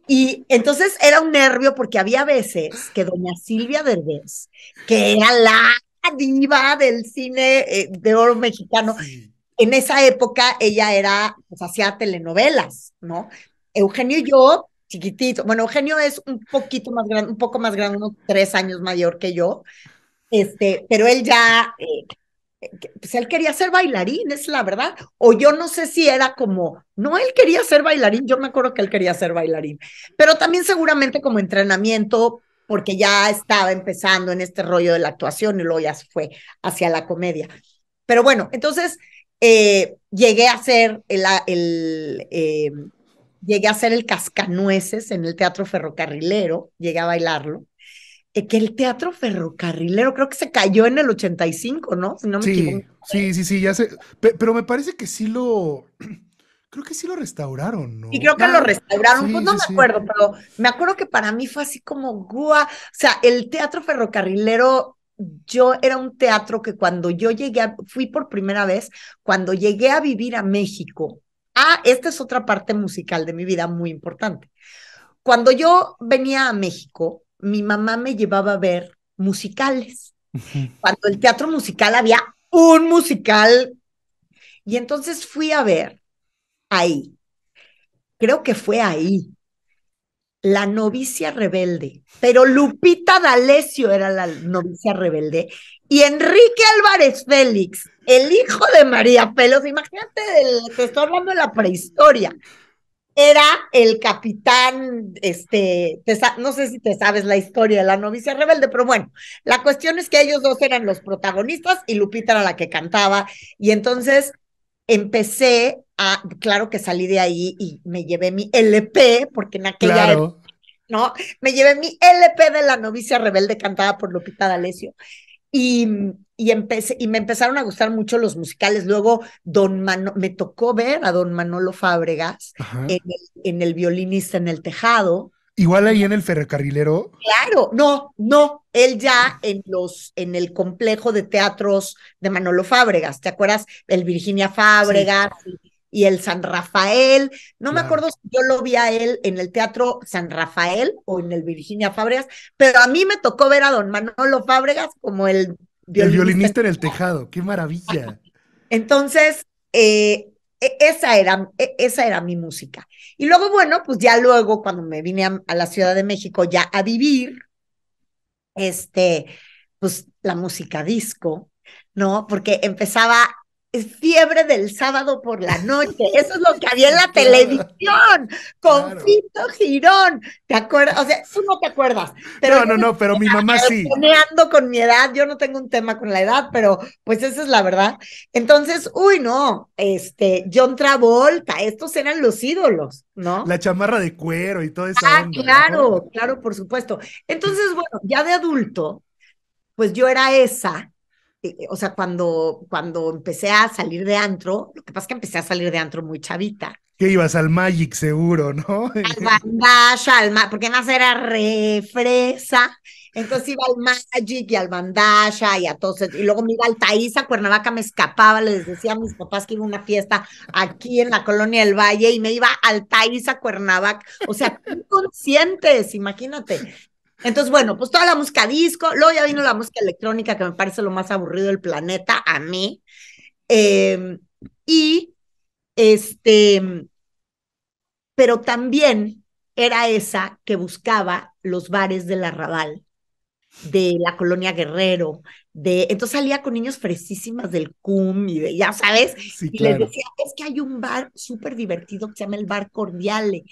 Y entonces era un nervio porque había veces que doña Silvia Derbez, que era la diva del cine de oro mexicano, Sí. en esa época ella pues hacía telenovelas, ¿no? Eugenio y yo, chiquitito, bueno, Eugenio es un poquito más grande, un poco más grande, unos 3 años mayor que yo, pero él ya, pues él quería ser bailarín, es la verdad. O yo no sé si era como, no, él quería ser bailarín, yo me acuerdo que él quería ser bailarín, pero también seguramente como entrenamiento, porque ya estaba empezando en este rollo de la actuación y luego ya se fue hacia la comedia. Pero bueno, entonces llegué a hacer llegué a hacer el Cascanueces en el Teatro Ferrocarrilero, llegué a bailarlo. Que el Teatro Ferrocarrilero creo que se cayó en el 85, ¿no? Si no me equivoco. Sí, sí, sí, sí, ya sé. Pero me parece que sí lo. Creo que sí lo restauraron, Y ¿no? creo que lo restauraron, pues Sí, no sí, me sí. acuerdo, pero me acuerdo que para mí fue así como guau. O sea, el Teatro Ferrocarrilero, yo era un teatro que cuando yo fui por primera vez, cuando llegué a vivir a México. Esta es otra parte musical de mi vida muy importante. Cuando yo venía a México, mi mamá me llevaba a ver musicales. Ujú. Cuando el teatro musical había un musical, y entonces fui a ver ahí, creo que fue ahí, La novicia rebelde, pero Lupita D'Alessio era la novicia rebelde y Enrique Álvarez Félix, el hijo de María Pelos, imagínate, te estoy hablando de la prehistoria, era el capitán, no sé si te sabes la historia de la novicia rebelde, pero bueno, la cuestión es que ellos dos eran los protagonistas y Lupita era la que cantaba, y entonces claro que salí de ahí y me llevé mi LP, porque en aquella época, Claro. ¿no? Me llevé mi LP de La novicia rebelde cantada por Lupita D'Alessio y, y me empezaron a gustar mucho los musicales. Luego me tocó ver a don Manolo Fábregas Ajá. en el violinista en el tejado. Igual ahí en el ferrocarrilero. Claro, no, no, él ya en el complejo de teatros de Manolo Fábregas, ¿te acuerdas? El Virginia Sí, Fábregas y el San Rafael. No me claro. acuerdo si yo lo vi a él en el Teatro San Rafael o en el Virginia Fábregas, pero a mí me tocó ver a don Manolo Fábregas como el El violinista. violinista en el tejado. ¡Qué maravilla! Entonces, esa era mi música. Y luego, bueno, pues ya luego, cuando me vine a la Ciudad de México ya a vivir, este, pues la música disco, ¿no? Porque empezaba fiebre del sábado por la noche, eso es lo que había en Sí, la claro, televisión, con claro. Fito Girón, ¿te acuerdas? O sea, tú no te acuerdas, pero No, yo no, no, pero mi mamá sí. cartoneando con mi edad, yo no tengo un tema con la edad, pero pues esa es la verdad. Entonces, uy, no, John Travolta, estos eran los ídolos, ¿no? La chamarra de cuero y toda esa onda, ¿no? Claro, claro, por supuesto. Entonces, bueno, ya de adulto, pues yo era esa, o sea, cuando empecé a salir de antro, lo que pasa es que empecé a salir de antro muy chavita. Que ibas al Magic seguro, ¿no? Al bandasha, porque más era re fresa. Entonces iba al Magic y al bandasha y a todos. Y luego me iba al Taíza, Cuernavaca, me escapaba, les decía a mis papás que iba a una fiesta aquí en la Colonia del Valle y me iba al Taíza, Cuernavaca. O sea, inconscientes, imagínate. Entonces, bueno, pues toda la música disco, luego ya vino la música electrónica, que me parece lo más aburrido del planeta, a mí. Eh, y este, pero también era esa que buscaba los bares del Arrabal, de la colonia Guerrero, entonces salía con niños fresísimas del CUM y ya sabes, Sí, y les claro. decía, es que hay un bar súper divertido que se llama el Bar Cordiale.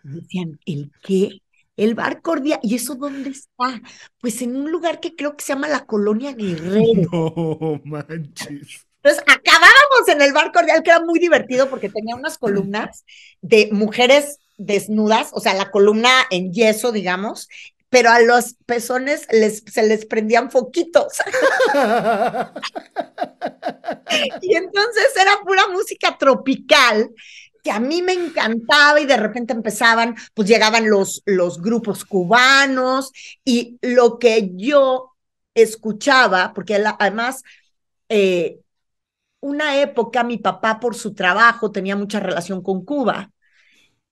Y decían, ¿el qué? El Bar Cordial, ¿y eso dónde está? Pues en un lugar que creo que se llama la Colonia Guerrero. No manches. Entonces acabábamos en el Bar Cordial, que era muy divertido porque tenía unas columnas de mujeres desnudas, o sea, la columna en yeso, digamos, pero a los pezones se les prendían foquitos. Y entonces era pura música tropical que a mí me encantaba y de repente empezaban, pues llegaban los grupos cubanos y lo que yo escuchaba, porque además eh, una época mi papá por su trabajo tenía mucha relación con Cuba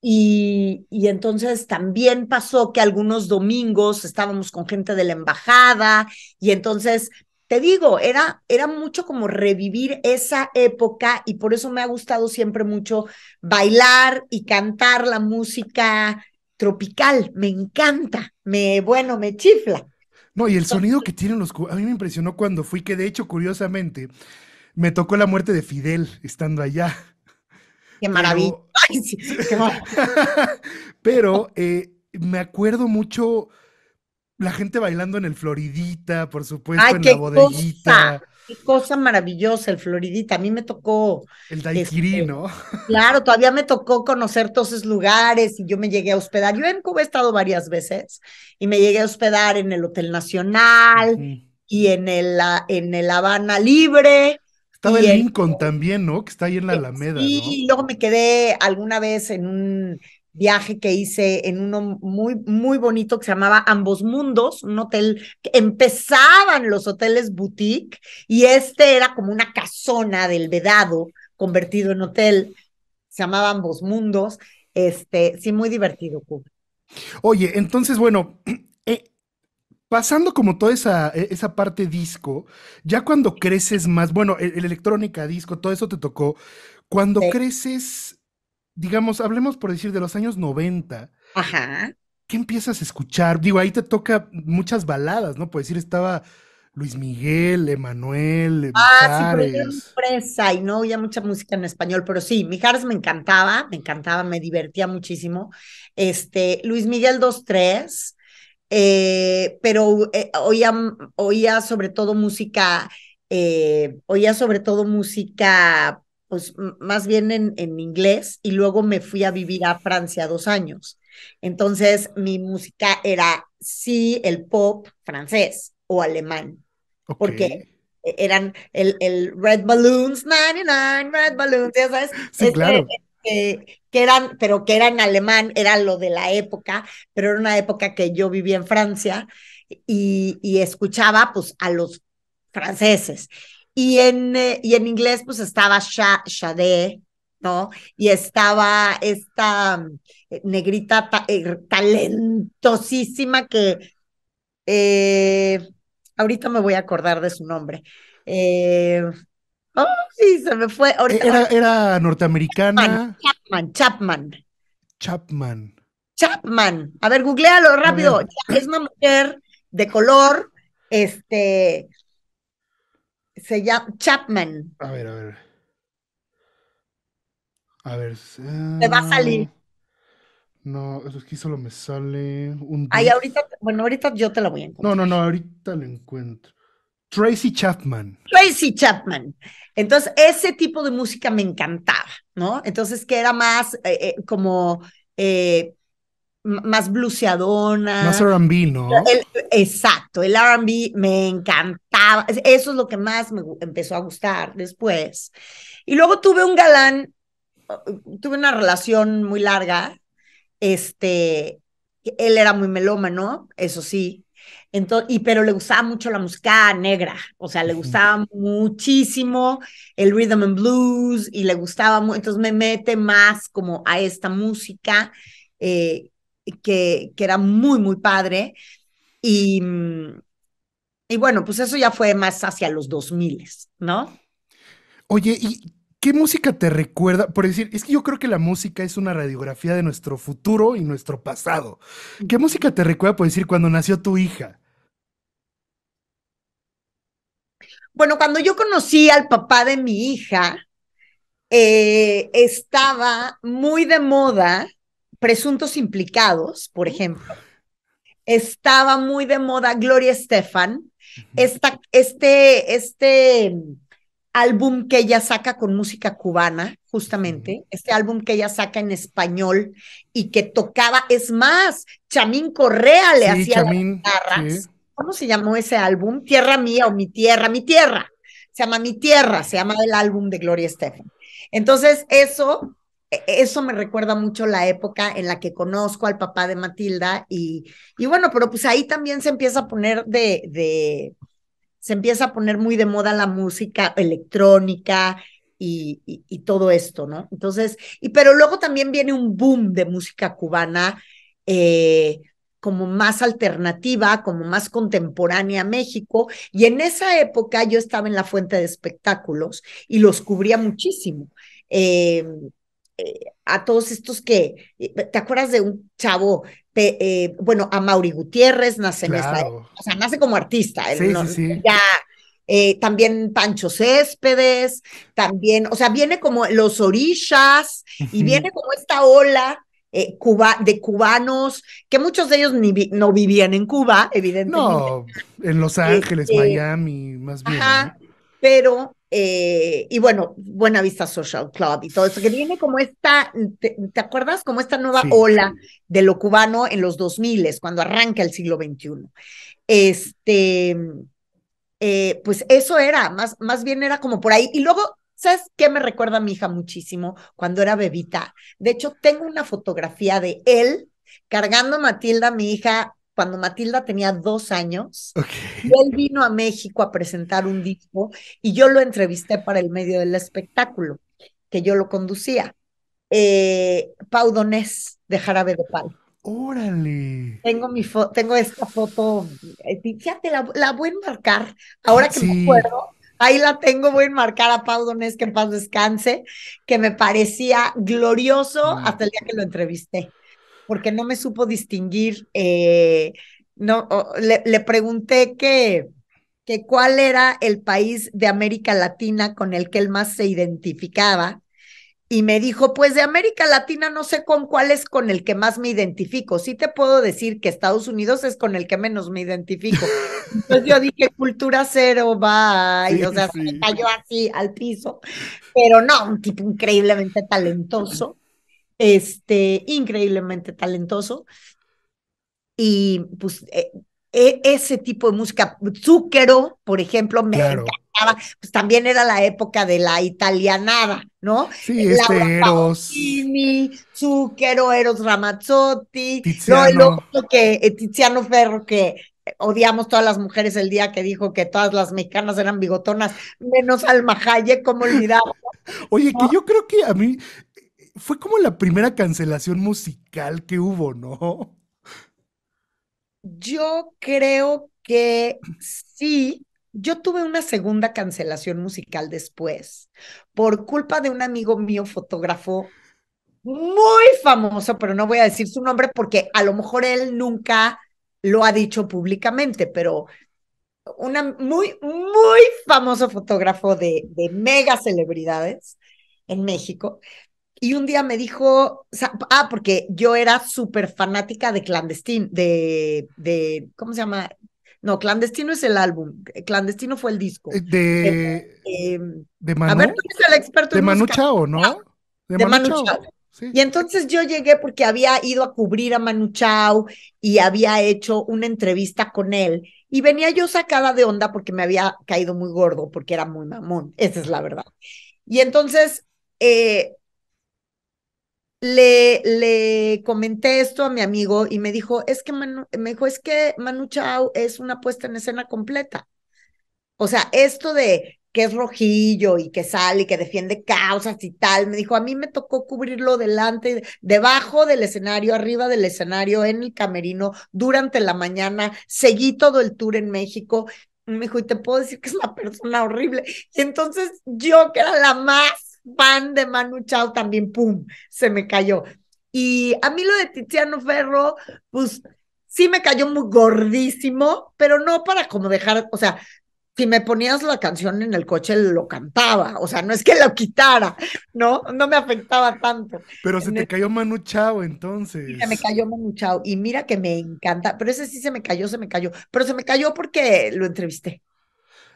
y entonces también pasó que algunos domingos estábamos con gente de la embajada y entonces, te digo, era mucho como revivir esa época y por eso me ha gustado siempre mucho bailar y cantar la música tropical. Me encanta, bueno, me chifla. No, y el sonido que tienen a mí me impresionó cuando fui, que de hecho, curiosamente, me tocó la muerte de Fidel estando allá. Qué maravilla. Pero, Ay, sí, qué maravilla. pero me acuerdo mucho, la gente bailando en el Floridita, por supuesto, Ay, en la bodeguita, qué cosa maravillosa el Floridita. A mí me tocó, el este, daiquiri, ¿no? claro, todavía me tocó conocer todos esos lugares y yo me llegué a hospedar. Yo en Cuba he estado varias veces y me llegué a hospedar en el Hotel Nacional Ujú. y en el Habana Libre Estaba y el en Lincoln también, ¿no? Que está ahí en la Alameda, sí, ¿no? y luego me quedé alguna vez en un viaje que hice en uno muy, muy bonito que se llamaba Ambos Mundos, un hotel que empezaban los hoteles boutique y este era como una casona del Vedado convertido en hotel, se llamaba Ambos Mundos, sí, muy divertido, Cuba. Oye, entonces, bueno, eh, pasando como toda esa parte disco, ya cuando creces más, bueno, el electrónica, disco, todo eso te tocó. Cuando Sí. creces, digamos, hablemos por decir de los años 90, Ajá. ¿qué empiezas a escuchar? Digo, ahí te toca muchas baladas, ¿no? Puedes decir, estaba Luis Miguel, Emanuel, Ah, sí, pero yo era muy Mijares. fresa y no oía mucha música en español, pero sí, Mijares me encantaba, me divertía muchísimo. Luis Miguel dos tres, pero oía sobre todo música, pues más bien en inglés, y luego me fui a vivir a Francia 2 años. Entonces, mi música era sí el pop francés o alemán Ok. porque eran el Red Balloons, 99 Red Balloons, ya sabes, Sí, claro. que eran, pero que era en alemán, era lo de la época, pero era una época que yo vivía en Francia y escuchaba pues a los franceses. Y en inglés pues estaba Sade, ¿no? Y estaba esta negrita talentosísima que eh, ahorita me voy a acordar de su nombre. Eh, oh, sí, se me fue. Era, Ahorita, era norteamericana, Chapman. Chapman. Chapman. A ver, googlealo A ver, rápido. Es una mujer de color, este, se llama Chapman. a ver, a ver. A ver. Te va a salir. No, es que solo me sale un Ay, dude. ahorita, bueno, ahorita yo te la voy a No, no, encontrar. no, ahorita lo encuentro. Tracy Chapman. Tracy Chapman. Entonces, ese tipo de música me encantaba, ¿no? Entonces, que era más como eh, más Más bluseadona. R&B, ¿no? El, exacto, el R&B me encantaba. Eso es lo que más me empezó a gustar después. Y luego tuve un galán, tuve una relación muy larga. Este, Él era muy melómano, eso sí. Entonces, pero le gustaba mucho la música negra, o sea, le Ujú. gustaba muchísimo el rhythm and blues y le gustaba mucho, entonces me mete más como a esta música eh, que era muy, muy padre. Y, y bueno, pues eso ya fue más hacia los 2000, ¿no? Oye, ¿y qué música te recuerda? Por decir, es que yo creo que la música es una radiografía de nuestro futuro y nuestro pasado. ¿Qué música te recuerda, por decir, cuando nació tu hija? Bueno, cuando yo conocí al papá de mi hija, estaba muy de moda Presuntos Implicados, por ejemplo. Estaba muy de moda Gloria Estefan. Ujú, Este álbum que ella saca con música cubana, ujú. justamente, este álbum que ella saca en español y que tocaba, es más, Chamín Correa le Sí, hacía las Chamín, sí. guitarras. ¿Cómo se llamó ese álbum? Tierra Mía o Mi Tierra. Se llama Mi Tierra, se llama el álbum de Gloria Estefan. Entonces, eso me recuerda mucho la época en la que conozco al papá de Matilda y bueno, pero pues ahí también se empieza a poner se empieza a poner muy de moda la música electrónica y todo esto, ¿no? Entonces, pero luego también viene un boom de música cubana eh, como más alternativa, como más contemporánea a México, y en esa época yo estaba en la fuente de espectáculos y los cubría muchísimo. Eh, a todos estos ¿te acuerdas de un chavo? Bueno, a Mauri Gutiérrez nace en esta época, Claro. o sea, nace como artista, él Sí, no, sí, sí. ya también Pancho Céspedes, también, o sea, viene como los orishas y Ujú. viene como esta ola de cubanos, que muchos de ellos no vivían en Cuba, evidentemente. No, en Los Ángeles, Este, Miami, más bien, ¿no? ajá, pero, y bueno, Buena Vista Social Club y todo esto, que viene como ¿te acuerdas? Como esta nueva Sí. ola de lo cubano en los 2000, cuando arranca el siglo XXI. Este, pues eso era, más bien era como por ahí. Y luego, ¿sabes qué me recuerda a mi hija muchísimo? Cuando era bebita. De hecho, tengo una fotografía de él cargando a Matilda, mi hija, cuando Matilda tenía 2 años. Ok. Y él vino a México a presentar un disco y yo lo entrevisté para el medio del espectáculo, que yo lo conducía. Pau Donés, de Jarabe de Palo. Órale. Tengo esta foto, fíjate, la voy a enmarcar, ahora que me Sí. acuerdo, ahí la tengo, voy a enmarcar a Pau Donés, que en paz descanse, que me parecía glorioso Mm. hasta el día que lo entrevisté, porque no me supo distinguir, no, le pregunté que cuál era el país de América Latina con el que él más se identificaba, y me dijo, pues de América Latina no sé con cuál es con el que más me identifico. Sí te puedo decir que Estados Unidos es con el que menos me identifico. Entonces yo dije, cultura cero, bye. Sí, O sea, se me sí. cayó así al piso. Pero no, un tipo increíblemente talentoso. Increíblemente talentoso. Y pues ese tipo de música, Zucchero, por ejemplo, me Claro. encantaba, pues también era la época de la italianada, ¿no? Sí, Laura Eros, Pausini, Zucchero, Eros Ramazzotti, luego el Tiziano. otro que Tiziano Ferro, que odiamos todas las mujeres el día que dijo que todas las mexicanas eran bigotonas, menos Alma Hayek, ¿cómo olvidar, Oye, que no? yo creo que a mí fue como la primera cancelación musical que hubo, ¿no? Yo creo que sí. Yo tuve una segunda cancelación musical después, por culpa de un amigo mío fotógrafo muy famoso, pero no voy a decir su nombre porque a lo mejor él nunca lo ha dicho públicamente, pero una muy famoso fotógrafo de mega celebridades en México. Y un día me dijo, porque yo era súper fanática de Clandestino, ¿cómo se llama? No, Clandestino es el álbum, Clandestino fue el disco. Eh, De, eh, de a ver, Manu, tú eres el experto de en Manu música, Chao, ¿no? De de Manu Manu Chao, Chao. sí. Y entonces yo llegué porque había ido a cubrir a Manu Chao y había hecho una entrevista con él. Y venía yo sacada de onda porque me había caído muy gordo, porque era muy mamón, esa es la verdad. Y entonces eh, le comenté esto a mi amigo y me dijo, es que Manu Chao es una puesta en escena completa. O sea, esto de que es rojillo y que sale y que defiende causas y tal, me dijo, a mí me tocó cubrirlo delante, debajo del escenario, arriba del escenario, en el camerino, durante la mañana, seguí todo el tour en México. Me dijo, y te puedo decir que es una persona horrible. Y entonces yo, que era la más fan de Manu Chao, también, ¡pum!, se me cayó. Y a mí lo de Tiziano Ferro, pues sí me cayó muy gordísimo, pero no para como dejar, o sea, si me ponías la canción en el coche, lo cantaba, o sea, no es que lo quitara, ¿no? No me afectaba tanto. Pero se En te el- cayó Manu Chao sí se me entonces. cayó Manu Chao, y mira que me encanta, pero ese sí se me cayó, pero se me cayó porque lo entrevisté,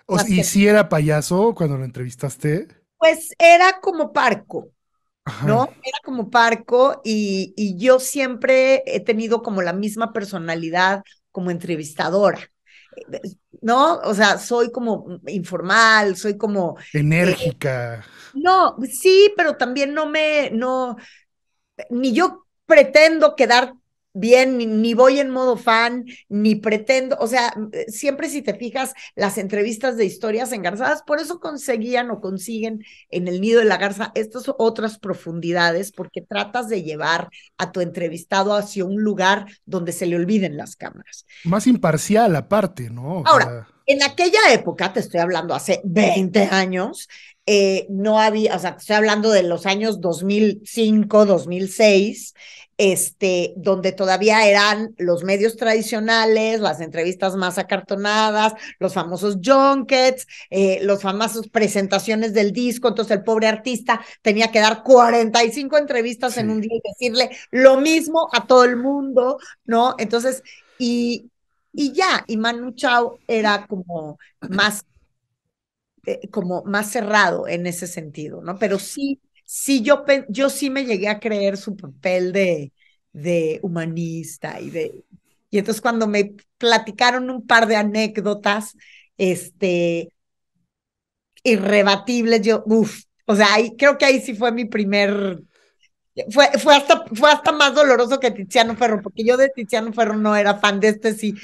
más ¿Y que nada. si era payaso cuando lo entrevistaste? Pues era como parco, Ajá. ¿no? Era como parco y yo siempre he tenido como la misma personalidad como entrevistadora, ¿no? O sea, soy como informal, soy como... eh, Enérgica. no, sí, pero también no, ni yo pretendo quedar bien, ni voy en modo fan, ni pretendo, o sea, siempre si te fijas, las entrevistas de historias engarzadas, por eso conseguían o consiguen en el nido de la garza estas otras profundidades, porque tratas de llevar a tu entrevistado hacia un lugar donde se le olviden las cámaras. Más imparcial aparte, ¿no? O Ahora, sea, en aquella época, te estoy hablando hace 20 años, no había, o sea, estoy hablando de los años 2005, 2006, donde todavía eran los medios tradicionales, las entrevistas más acartonadas, los famosos junkets, los famosos presentaciones del disco. Entonces el pobre artista tenía que dar 45 entrevistas en un Sí. día y decirle lo mismo a todo el mundo, ¿no? Entonces, y Manu Chao era como más cerrado en ese sentido, ¿no? Pero sí, sí, yo sí me llegué a creer su papel de humanista y entonces cuando me platicaron un par de anécdotas, este, irrebatibles, o sea, creo que ahí sí fue mi primer, fue hasta más doloroso que Tiziano Ferro, porque yo de Tiziano Ferro no era fan de este, sí.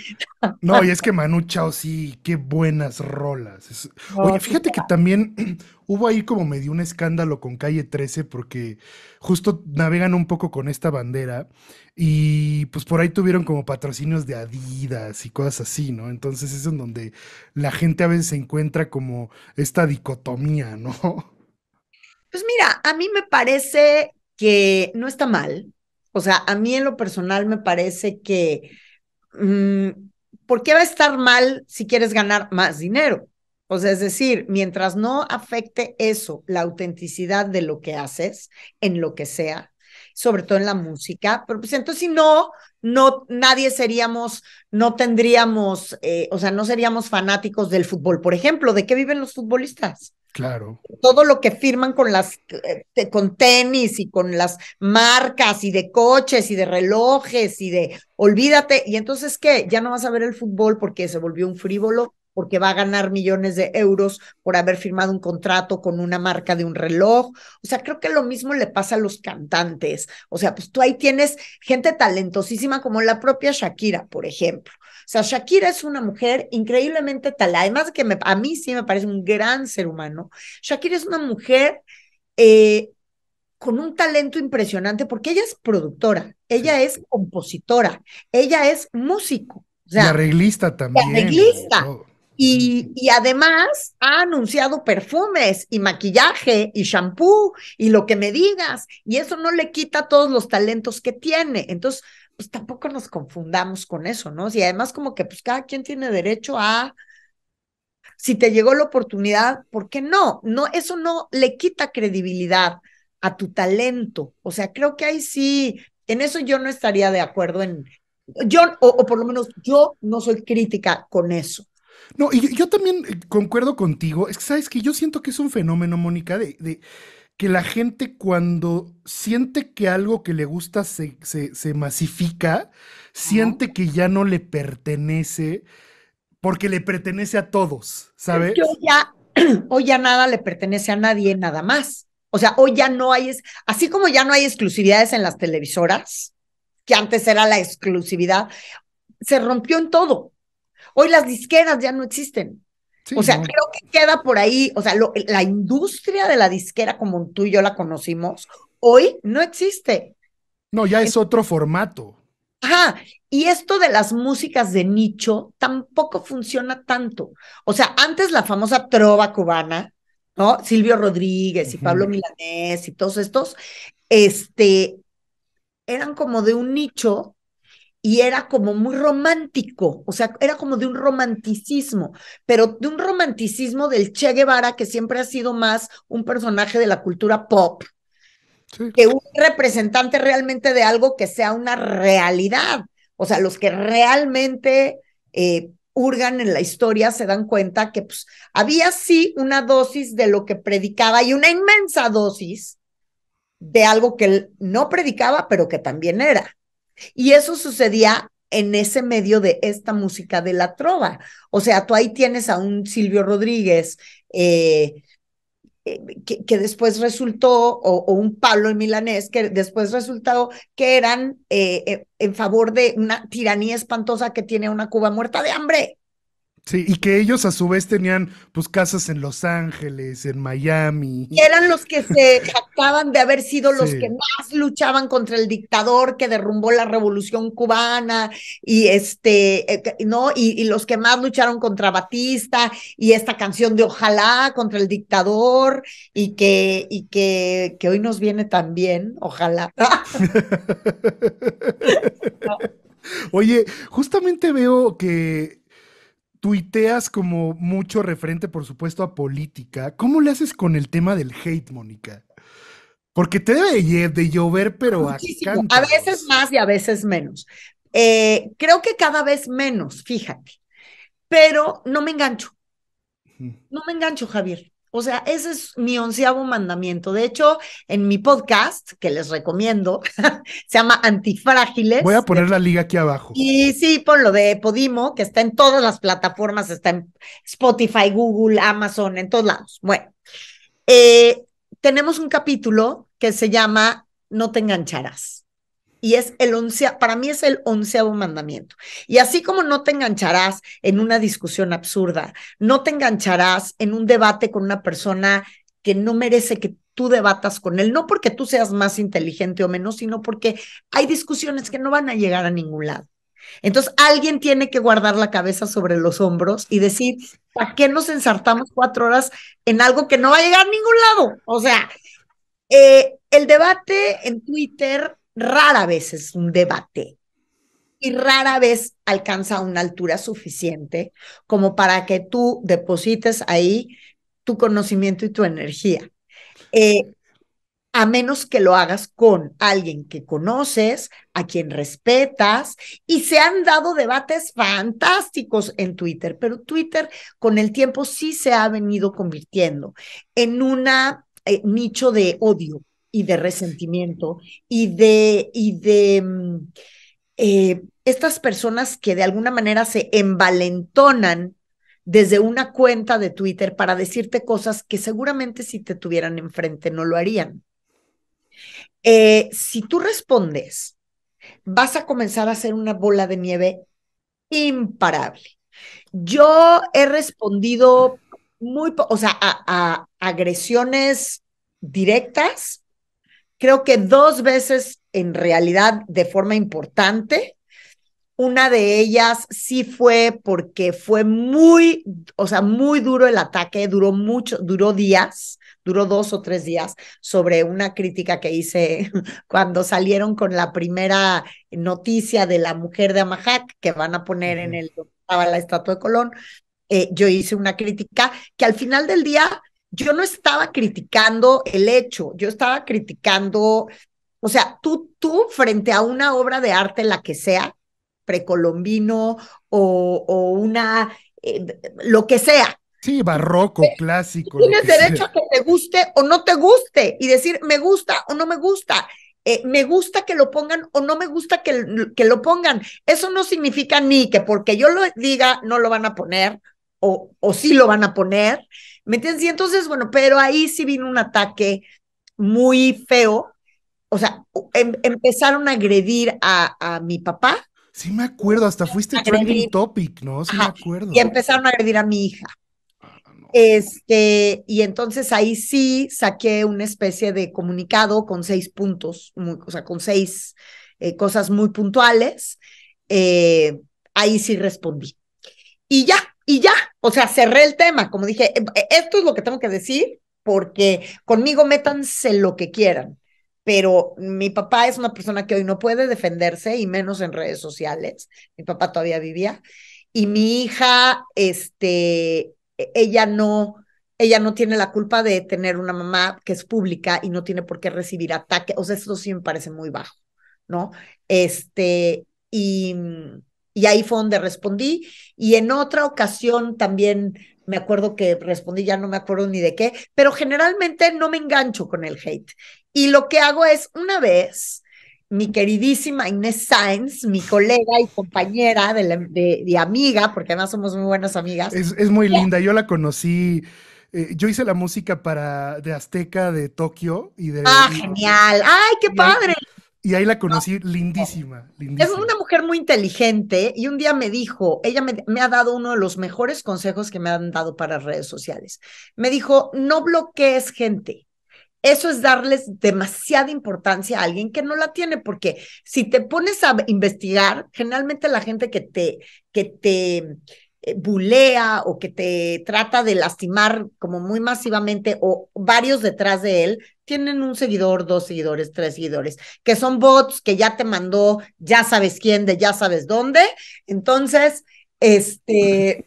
No, y es que Manu Chao sí, qué buenas rolas. Oye, No, sí, fíjate que también hubo ahí como medio un escándalo con Calle 13 porque justo navegan un poco con esta bandera y pues por ahí tuvieron como patrocinios de Adidas y cosas así, ¿no? Entonces es en donde la gente a veces se encuentra como esta dicotomía, ¿no? pues mira, a mí me parece que no está mal. O sea, a mí en lo personal me parece que, mm, ¿por qué va a estar mal si quieres ganar más dinero? O sea, es decir, mientras no afecte eso, la autenticidad de lo que haces, en lo que sea, sobre todo en la música, pero pues entonces si no, nadie seríamos, no tendríamos, o sea, no seríamos fanáticos del fútbol. Por ejemplo, ¿de qué viven los futbolistas? Claro. Todo lo que firman con tenis y con las marcas y de coches y de relojes y de, olvídate, y entonces ¿qué? Ya no vas a ver el fútbol porque se volvió un frívolo, porque va a ganar millones de euros por haber firmado un contrato con una marca de un reloj. O sea, creo que lo mismo le pasa a los cantantes. O sea, pues tú ahí tienes gente talentosísima como la propia Shakira, por ejemplo. O sea, Shakira es una mujer increíblemente talentosa, además de que a mí sí me parece un gran ser humano. Shakira es una mujer eh, con un talento impresionante porque ella es productora, Sí. ella es compositora, ella es músico, o Y sea, arreglista también y arreglista. todo. Ujú. Y además ha anunciado perfumes y maquillaje y shampoo y lo que me digas. Y eso no le quita todos los talentos que tiene. Entonces, pues tampoco nos confundamos con eso, ¿no? Y además como que pues cada quien tiene derecho a, si te llegó la oportunidad, ¿por qué no? No, eso no le quita credibilidad a tu talento. O sea, creo que ahí sí, en eso yo no estaría de acuerdo o por lo menos yo no soy crítica con eso. No, y yo también concuerdo contigo. Es que sabes que yo siento que es un fenómeno, Mónica, de que la gente cuando siente que algo que le gusta se masifica, ¿No? siente que ya no le pertenece porque le pertenece a todos, Es que ¿sabes? hoy ya nada le pertenece a nadie, nada más. O sea, hoy ya no hay, así como ya no hay exclusividades en las televisoras, que antes era la exclusividad, se rompió en todo. Hoy las disqueras ya no existen. O Sí, sea, no. creo que queda por ahí, o sea, la industria de la disquera como tú y yo la conocimos, hoy no existe. No, ya es otro formato. Ajá, y esto de las músicas de nicho tampoco funciona tanto. O sea, antes la famosa trova cubana, ¿no? Silvio Rodríguez y Ujú. Pablo Milanés y todos estos, este, eran como de un nicho y era como muy romántico, o sea, era como de un romanticismo, pero de un romanticismo del Che Guevara, que siempre ha sido más un personaje de la cultura pop, Sí. que un representante realmente de algo que sea una realidad. O sea, los que realmente hurgan en la historia se dan cuenta que pues, había sí una dosis de lo que predicaba y una inmensa dosis de algo que él no predicaba, pero que también era. Y eso sucedía en ese medio de esta música de la trova. O sea, tú ahí tienes a un Silvio Rodríguez, que después resultó, o un Pablo Milanés, que después resultó que eran en favor de una tiranía espantosa que tiene una Cuba muerta de hambre. Sí, y que ellos a su vez tenían pues casas en Los Ángeles, en Miami. Y eran los que se jactaban de haber sido los que Sí. más luchaban contra el dictador que derrumbó la revolución cubana y no, y los que más lucharon contra Batista y esta canción de Ojalá contra el dictador que hoy nos viene tan bien, ojalá. Oye, justamente veo que tuiteas como mucho referente, por supuesto, a política. ¿Cómo le haces con el tema del hate, Mónica? Porque te debe de llover, pero a Muchísimo, a veces cántaros. más y a veces menos. Creo que cada vez menos, fíjate, pero no me engancho. Ujú. No me engancho, Javier. O sea, ese es mi 11.º mandamiento. De hecho, en mi podcast, que les recomiendo, se llama Voy a Antifrágiles. poner la liga aquí abajo. Y sí, ponlo de Podimo, que está en todas las plataformas, está en Spotify, Google, Amazon, en todos lados. Bueno, eh, tenemos un capítulo que se llama No te engancharás. Y es para mí es el 11.º mandamiento. Y así como no te engancharás en una discusión absurda, no te engancharás en un debate con una persona que no merece que tú debatas con él, no porque tú seas más inteligente o menos, sino porque hay discusiones que no van a llegar a ningún lado. Entonces, alguien tiene que guardar la cabeza sobre los hombros y decir, ¿para qué nos ensartamos 4 horas en algo que no va a llegar a ningún lado? O sea, el debate en Twitter rara vez es un debate y rara vez alcanza una altura suficiente como para que tú deposites ahí tu conocimiento y tu energía. Eh, a menos que lo hagas con alguien que conoces, a quien respetas, y se han dado debates fantásticos en Twitter, pero Twitter con el tiempo sí se ha venido convirtiendo en una nicho de odio y de resentimiento y de estas personas que de alguna manera se envalentonan desde una cuenta de Twitter para decirte cosas que seguramente si te tuvieran enfrente no lo harían. Si tú respondes, vas a comenzar a hacer una bola de nieve imparable. Yo he respondido o sea, a agresiones directas, creo que 2 veces en realidad de forma importante. Una de ellas sí fue porque fue muy, o sea, muy duro el ataque, duró mucho, duró días, duró 2 o 3 días sobre una crítica que hice cuando salieron con la primera noticia de la mujer de Amajac que van a poner en Ujú. el donde estaba la estatua de Colón. Yo hice una crítica que al final del día yo no estaba criticando el hecho, yo estaba criticando, o sea, tú frente a una obra de arte, la que sea, precolombino o lo que sea, Sí, barroco, clásico, lo tienes que derecho a sea. que te guste o no te guste y decir me gusta o no me gusta. Me gusta que lo pongan o no me gusta que lo pongan. Eso no significa ni que porque yo lo diga no lo van a poner o sí lo van a poner. ¿Me entiendes? Y entonces, bueno, pero ahí sí vino un ataque muy feo. O sea, empezaron a agredir a mi papá, Sí me acuerdo, hasta fuiste trending agredir, topic, ¿no? Sí me ajá, y acuerdo. empezaron a agredir a mi hija. Ah, no. Y entonces ahí sí saqué una especie de comunicado con 6 puntos, o sea, con 6 cosas muy puntuales. Eh, ahí sí respondí. Y ya, o sea, cerré el tema. Como dije, esto es lo que tengo que decir, porque conmigo métanse lo que quieran. Pero mi papá es una persona que hoy no puede defenderse, y menos en redes sociales. Mi papá todavía vivía. Y mi hija, ella no tiene la culpa de tener una mamá que es pública y no tiene por qué recibir ataque. O sea, eso sí me parece muy bajo, ¿no? Este, y, y ahí fue donde respondí. Y en otra ocasión también me acuerdo que respondí, ya no me acuerdo ni de qué, pero generalmente no me engancho con el hate. Y lo que hago es, una vez, mi queridísima Inés Sáenz, mi colega y compañera de amiga, porque además somos muy buenas amigas. Es muy linda, yo la conocí, yo hice la música para de Azteca de Tokio y de Ah, genial. Ay, qué y ahí, padre. Y ahí la conocí, lindísima, Es lindísima. una mujer muy inteligente y un día me dijo, ella me ha dado uno de los mejores consejos que me han dado para redes sociales. Me dijo, no bloquees gente. Eso es darles demasiada importancia a alguien que no la tiene, porque si te pones a investigar, generalmente la gente que te bulea o que te trata de lastimar como muy masivamente o varios detrás de él, tienen un seguidor, dos seguidores, tres seguidores, que son bots que ya te mandó ya sabes quién de ya sabes dónde. Entonces, este,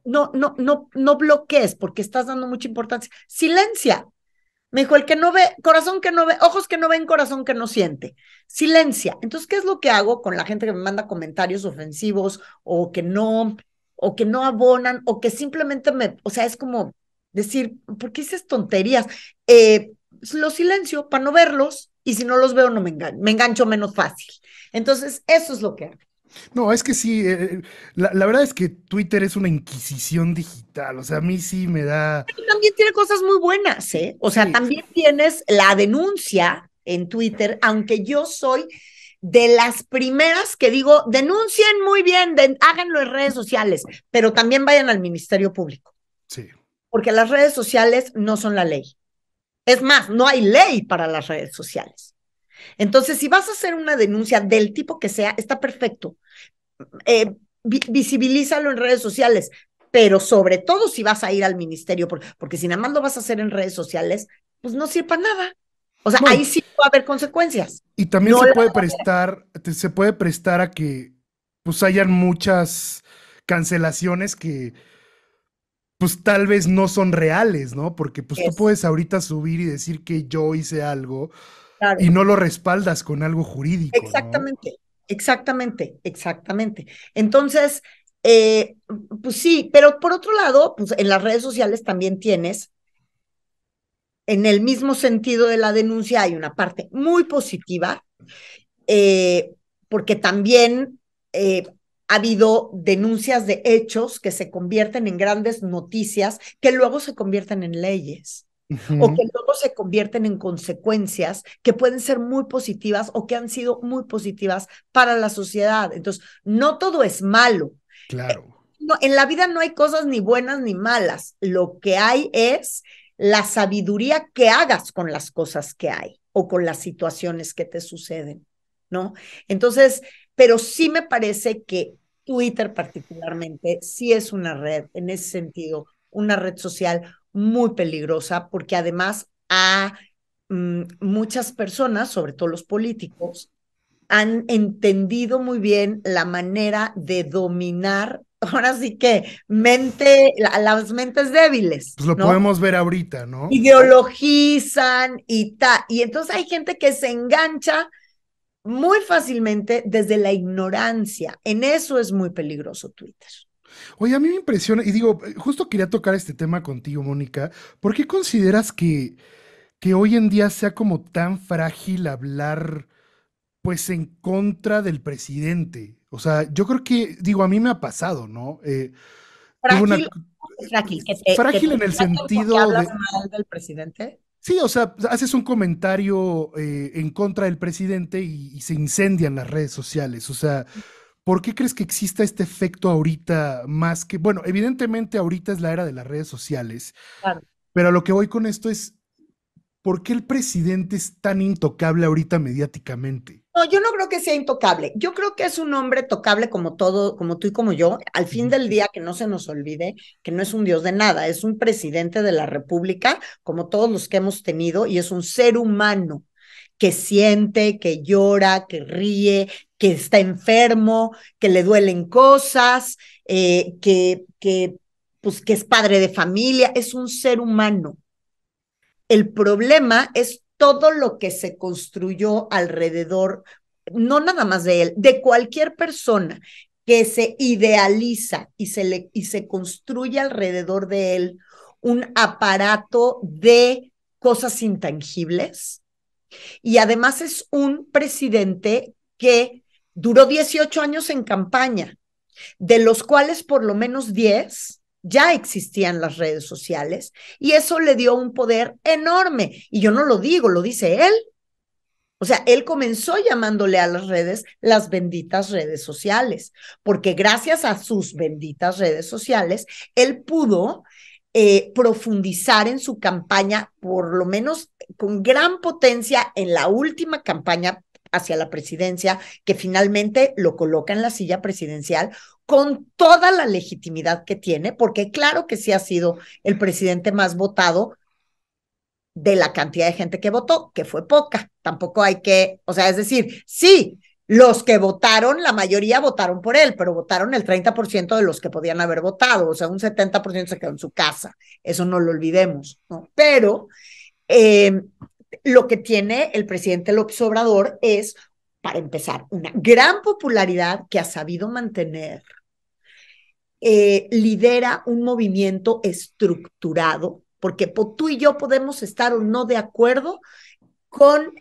no bloquees porque estás dando mucha importancia. Silencia. Me dijo, el que no ve, corazón que no ve, ojos que no ven, corazón que no siente. Silencia. Entonces, ¿qué es lo que hago con la gente que me manda comentarios ofensivos o que no abonan, o que simplemente o sea, es como decir, ¿por qué dices tonterías? Lo silencio para no verlos, y si no los veo, no me engancho menos fácil. Entonces, eso es lo que hago. No, es que sí, la verdad es que Twitter es una inquisición digital, o sea, a mí sí me da, También tiene cosas muy buenas, ¿eh? O sea, sí, también tienes la denuncia en Twitter, aunque yo soy de las primeras que digo, denuncien muy bien, háganlo en redes sociales, pero también vayan al Ministerio Público, sí. porque las redes sociales no son la ley. Es más, no hay ley para las redes sociales. Entonces, si vas a hacer una denuncia del tipo que sea, está perfecto. Visibilízalo en redes sociales, pero sobre todo si vas a ir al ministerio, porque si nada más lo vas a hacer en redes sociales, pues no sirve para nada. O sea, No, ahí sí va a haber consecuencias. y también No la, se puede prestar a que pues hayan muchas cancelaciones que pues tal vez no son reales, ¿no? Porque pues tú es, puedes ahorita subir y decir que yo hice algo y claro, no lo respaldas con algo jurídico, ¿no? exactamente, exactamente, exactamente. Entonces, eh, pues sí, pero por otro lado, pues en las redes sociales también tienes, en el mismo sentido de la denuncia, hay una parte muy positiva, eh, porque también eh, ha habido denuncias de hechos que se convierten en grandes noticias, que luego se convierten en leyes o Ujú, que luego se convierten en consecuencias que pueden ser muy positivas o que han sido muy positivas para la sociedad. Entonces, no todo es malo. claro. No, en la vida no hay cosas ni buenas ni malas. Lo que hay es la sabiduría que hagas con las cosas que hay o con las situaciones que te suceden, ¿no? Entonces, pero sí me parece que Twitter particularmente sí es una red, en ese sentido, una red social muy peligrosa porque además a muchas personas, sobre todo los políticos, han entendido muy bien la manera de dominar, ahora sí que las mentes débiles, Pues lo ¿no? podemos ver ahorita, ¿no? Ideologizan y tal. Y entonces hay gente que se engancha muy fácilmente desde la ignorancia. En eso es muy peligroso Twitter. Oye, a mí me impresiona, y digo, justo quería tocar este tema contigo, Mónica. ¿Por qué consideras que hoy en día sea como tan frágil hablar, pues, en contra del presidente? O sea, yo creo que, digo, a mí me ha pasado, ¿no? Tuve una, Frágil, frágil, que te frágil en el porque sentido hablas de, mal del presidente. sí, o sea, haces un comentario en contra del presidente y se incendian las redes sociales. O sea, ¿por qué crees que exista este efecto ahorita más que, bueno, evidentemente ahorita es la era de las redes sociales, Claro. pero a lo que voy con esto es, ¿por qué el presidente es tan intocable ahorita mediáticamente? No, yo no creo que sea intocable. Yo creo que es un hombre tocable como todo, como tú y como yo. Al fin Ujú. del día, que no se nos olvide que no es un dios de nada, es un presidente de la República, como todos los que hemos tenido, y es un ser humano que siente, que llora, que ríe, que está enfermo, que le duelen cosas, pues, que es padre de familia, es un ser humano. El problema es todo lo que se construyó alrededor, no nada más de él, de cualquier persona que se idealiza y se construye alrededor de él un aparato de cosas intangibles. Y además es un presidente que duró 18 años en campaña, de los cuales por lo menos 10 ya existían las redes sociales, y eso le dio un poder enorme. Y yo no lo digo, lo dice él. O sea, él comenzó llamándole a las redes las benditas redes sociales, porque gracias a sus benditas redes sociales, él pudo profundizar en su campaña, por lo menos con gran potencia en la última campaña hacia la presidencia, que finalmente lo coloca en la silla presidencial con toda la legitimidad que tiene, porque claro que sí ha sido el presidente más votado de la cantidad de gente que votó, que fue poca. Tampoco hay que, o sea, es decir, sí, los que votaron, la mayoría votaron por él, pero votaron el 30% de los que podían haber votado, o sea, un 70% se quedó en su casa, eso no lo olvidemos, ¿no? Pero lo que tiene el presidente López Obrador es, para empezar, una gran popularidad que ha sabido mantener, lidera un movimiento estructurado, porque tú y yo podemos estar o no de acuerdo con,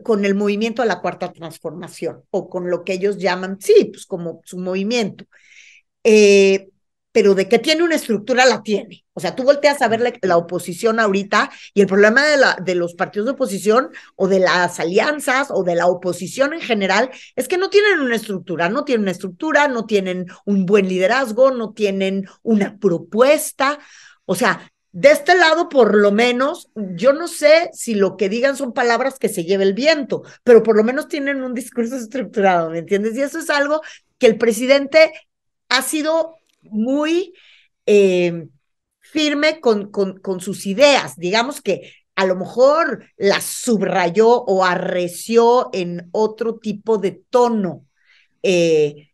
con el movimiento de la Cuarta Transformación o con lo que ellos llaman, sí, pues como su movimiento. Eh, pero de que tiene una estructura, la tiene. O sea, tú volteas a ver la oposición ahorita y el problema de los partidos de oposición o de las alianzas o de la oposición en general es que no tienen una estructura, no tienen una estructura, no tienen un buen liderazgo, no tienen una propuesta. O sea, de este lado, por lo menos, yo no sé si lo que digan son palabras que se lleve el viento, pero por lo menos tienen un discurso estructurado, ¿me entiendes? Y eso es algo que el presidente ha sido muy firme con sus ideas. Digamos que a lo mejor las subrayó o arreció en otro tipo de tono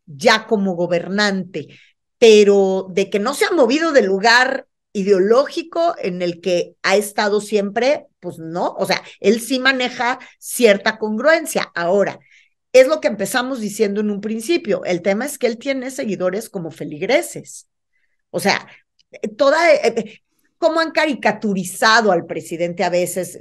ya como gobernante, pero de que no se ha movido del lugar ideológico en el que ha estado siempre, pues no, o sea, él sí maneja cierta congruencia. Ahora, es lo que empezamos diciendo en un principio, el tema es que él tiene seguidores como feligreses, o sea, toda, cómo han caricaturizado al presidente a veces,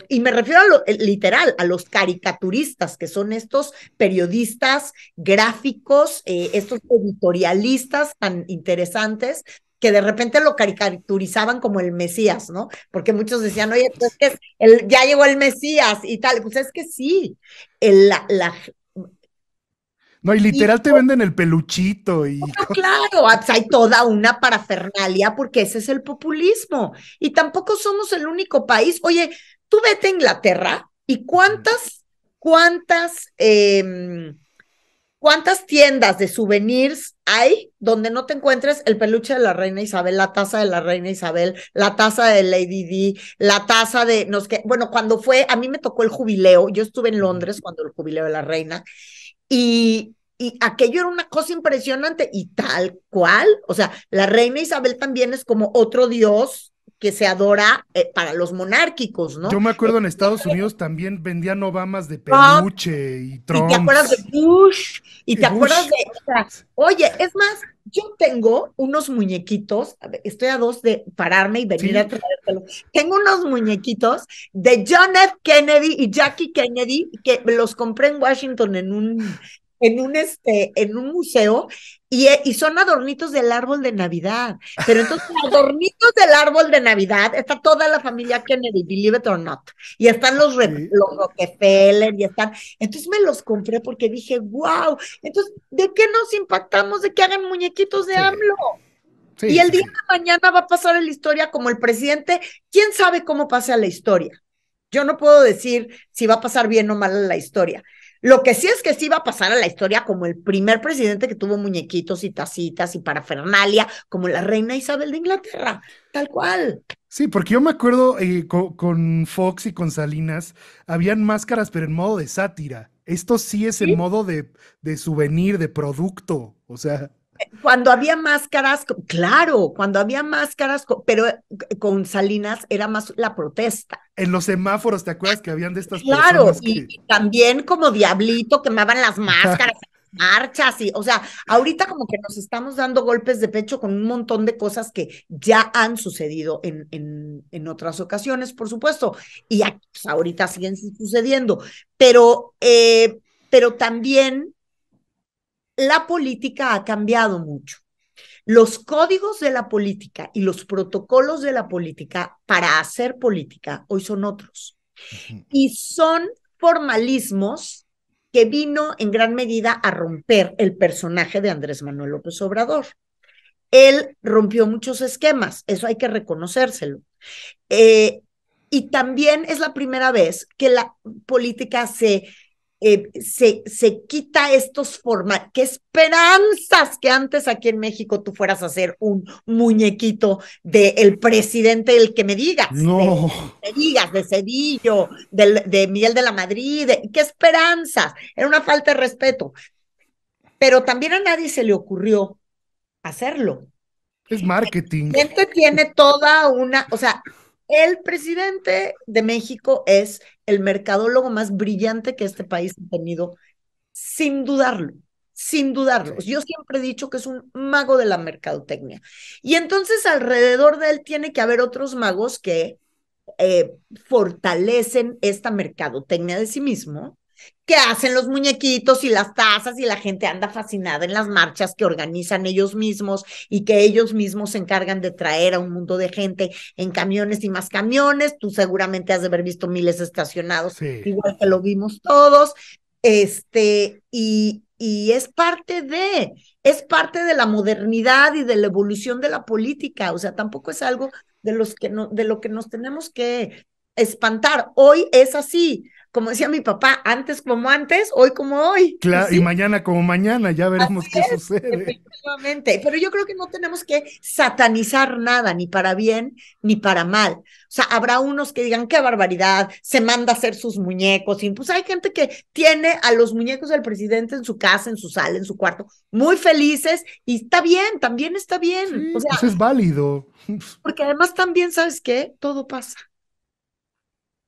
y me refiero a literal, a los caricaturistas, que son estos periodistas gráficos, estos editorialistas tan interesantes, que de repente lo caricaturizaban como el Mesías, ¿no? Porque muchos decían, oye, pues que ya llegó el Mesías y tal, pues es que sí, la No, y y literal te venden el peluchito y no, claro, pues hay toda una parafernalia porque ese es el populismo. Y tampoco somos el único país. Oye, tú vete a Inglaterra y cuántas, cuántas tiendas de souvenirs hay donde no te encuentres el peluche de la reina Isabel, la taza de la reina Isabel, la taza de Lady Di, la taza de, no sé qué. Bueno, cuando fue, a mí me tocó el jubileo, yo estuve en Londres cuando el jubileo de la reina, y aquello era una cosa impresionante y tal cual, o sea, la reina Isabel también es como otro dios que se adora para los monárquicos, ¿no? yo me acuerdo en Estados Unidos también vendían Obamas de Trump, peluche y y te acuerdas de Trumps Bush, y y te acuerdas Bush. de, o sea, oye, es más, yo tengo unos muñequitos, a ver, estoy a dos de pararme y venir a Sí, traértelo. Tengo unos muñequitos de John F. Kennedy y Jackie Kennedy que los compré en Washington en un museo y son adornitos del árbol de Navidad. Pero entonces, adornitos del árbol de Navidad, está toda la familia Kennedy, believe it or not. Y están sí, los Rockefeller y están. Entonces me los compré porque dije, wow. Entonces, ¿de qué nos impactamos de que hagan muñequitos de sí, AMLO? Y sí, el sí, día sí. de mañana va a pasar a la historia como el presidente. ¿Quién sabe cómo pase a la historia? Yo no puedo decir si va a pasar bien o mal a la historia. Lo que sí es que sí va a pasar a la historia como el primer presidente que tuvo muñequitos y tacitas y parafernalia, como la reina Isabel de Inglaterra, tal cual. Sí, porque yo me acuerdo con Fox y con Salinas, habían máscaras, pero en modo de sátira. Esto sí es en ¿Sí? modo de souvenir, de producto. O sea, Cuando había máscaras, claro, cuando había máscaras, pero con Salinas era más la protesta. en los semáforos, ¿te acuerdas que habían de estas Claro, personas y, que... y también como Diablito quemaban las máscaras, marchas, y, o sea, ahorita como que nos estamos dando golpes de pecho con un montón de cosas que ya han sucedido en otras ocasiones, por supuesto, y pues, ahorita siguen sucediendo, pero también la política ha cambiado mucho. Los códigos de la política y los protocolos de la política para hacer política hoy son otros. Ujú. Y son formalismos que vino en gran medida a romper el personaje de Andrés Manuel López Obrador. Él rompió muchos esquemas, eso hay que reconocérselo. Eh, y también es la primera vez que la política se quita estos formas. Qué esperanzas que antes aquí en México tú fueras a hacer un muñequito del presidente, el que No, me digas, de Cedillo, de Miguel de la Madrid, qué esperanzas. Era una falta de respeto. Pero también a nadie se le ocurrió hacerlo. es marketing. El presidente tiene toda una, o sea, el presidente de México es el mercadólogo más brillante que este país ha tenido, sin dudarlo, sin dudarlo. Sí. Yo siempre he dicho que es un mago de la mercadotecnia. Y entonces alrededor de él tiene que haber otros magos que eh, fortalecen esta mercadotecnia de sí mismo, que hacen los muñequitos y las tazas y la gente anda fascinada en las marchas que organizan ellos mismos y que ellos mismos se encargan de traer a un mundo de gente en camiones y más camiones. Tú seguramente has de haber visto miles estacionados, Sí. igual que lo vimos todos. Y es parte de la modernidad y de la evolución de la política. O sea, tampoco es algo de lo que nos tenemos que espantar. Hoy es así, como decía mi papá, antes como antes, hoy como hoy. Pues Claro, y sí, mañana como mañana, ya así veremos qué es, sucede. efectivamente. Pero yo creo que no tenemos que satanizar nada, ni para bien ni para mal. O sea, habrá unos que digan, qué barbaridad, se manda a hacer sus muñecos. Y pues hay gente que tiene a los muñecos del presidente en su casa, en su sala, en su cuarto, muy felices, y está bien, también está bien. O Sí, sea, pues es válido. porque además también, ¿sabes qué? Todo pasa,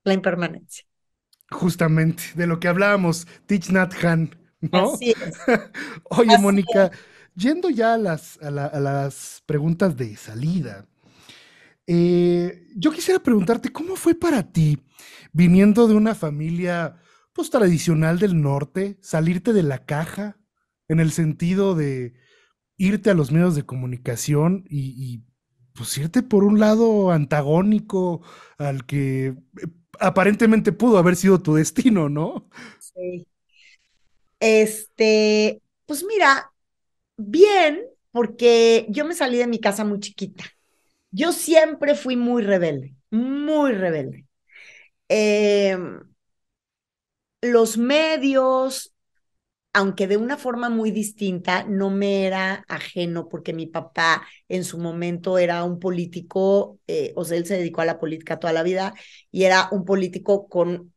la impermanencia. Justamente, de lo que hablábamos, Thich Nhat Hanh, ¿no? Así es, Oye, así Mónica, yendo ya a las preguntas de salida, yo quisiera preguntarte, ¿cómo fue para ti, viniendo de una familia, pues, tradicional del norte, salirte de la caja, en el sentido de irte a los medios de comunicación pues irte por un lado antagónico al que aparentemente pudo haber sido tu destino, ¿no? es. Pues mira, bien, porque yo me salí de mi casa muy chiquita. Yo siempre fui muy rebelde, muy rebelde. Eh, los medios, aunque de una forma muy distinta, no me era ajeno porque mi papá en su momento era un político, o sea, él se dedicó a la política toda la vida y era un político con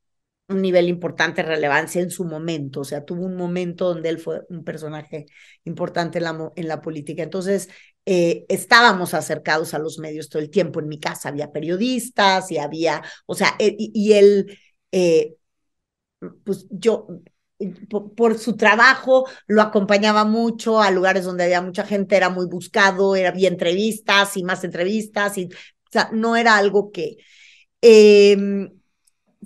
un nivel importante de relevancia en su momento, o sea, tuvo un momento donde él fue un personaje importante en la política. Entonces, estábamos acercados a los medios todo el tiempo. En mi casa había periodistas y había, o sea, y él, eh, pues yo, por su trabajo, lo acompañaba mucho a lugares donde había mucha gente, era muy buscado, había entrevistas y más entrevistas, y, o sea, no era algo que... Eh,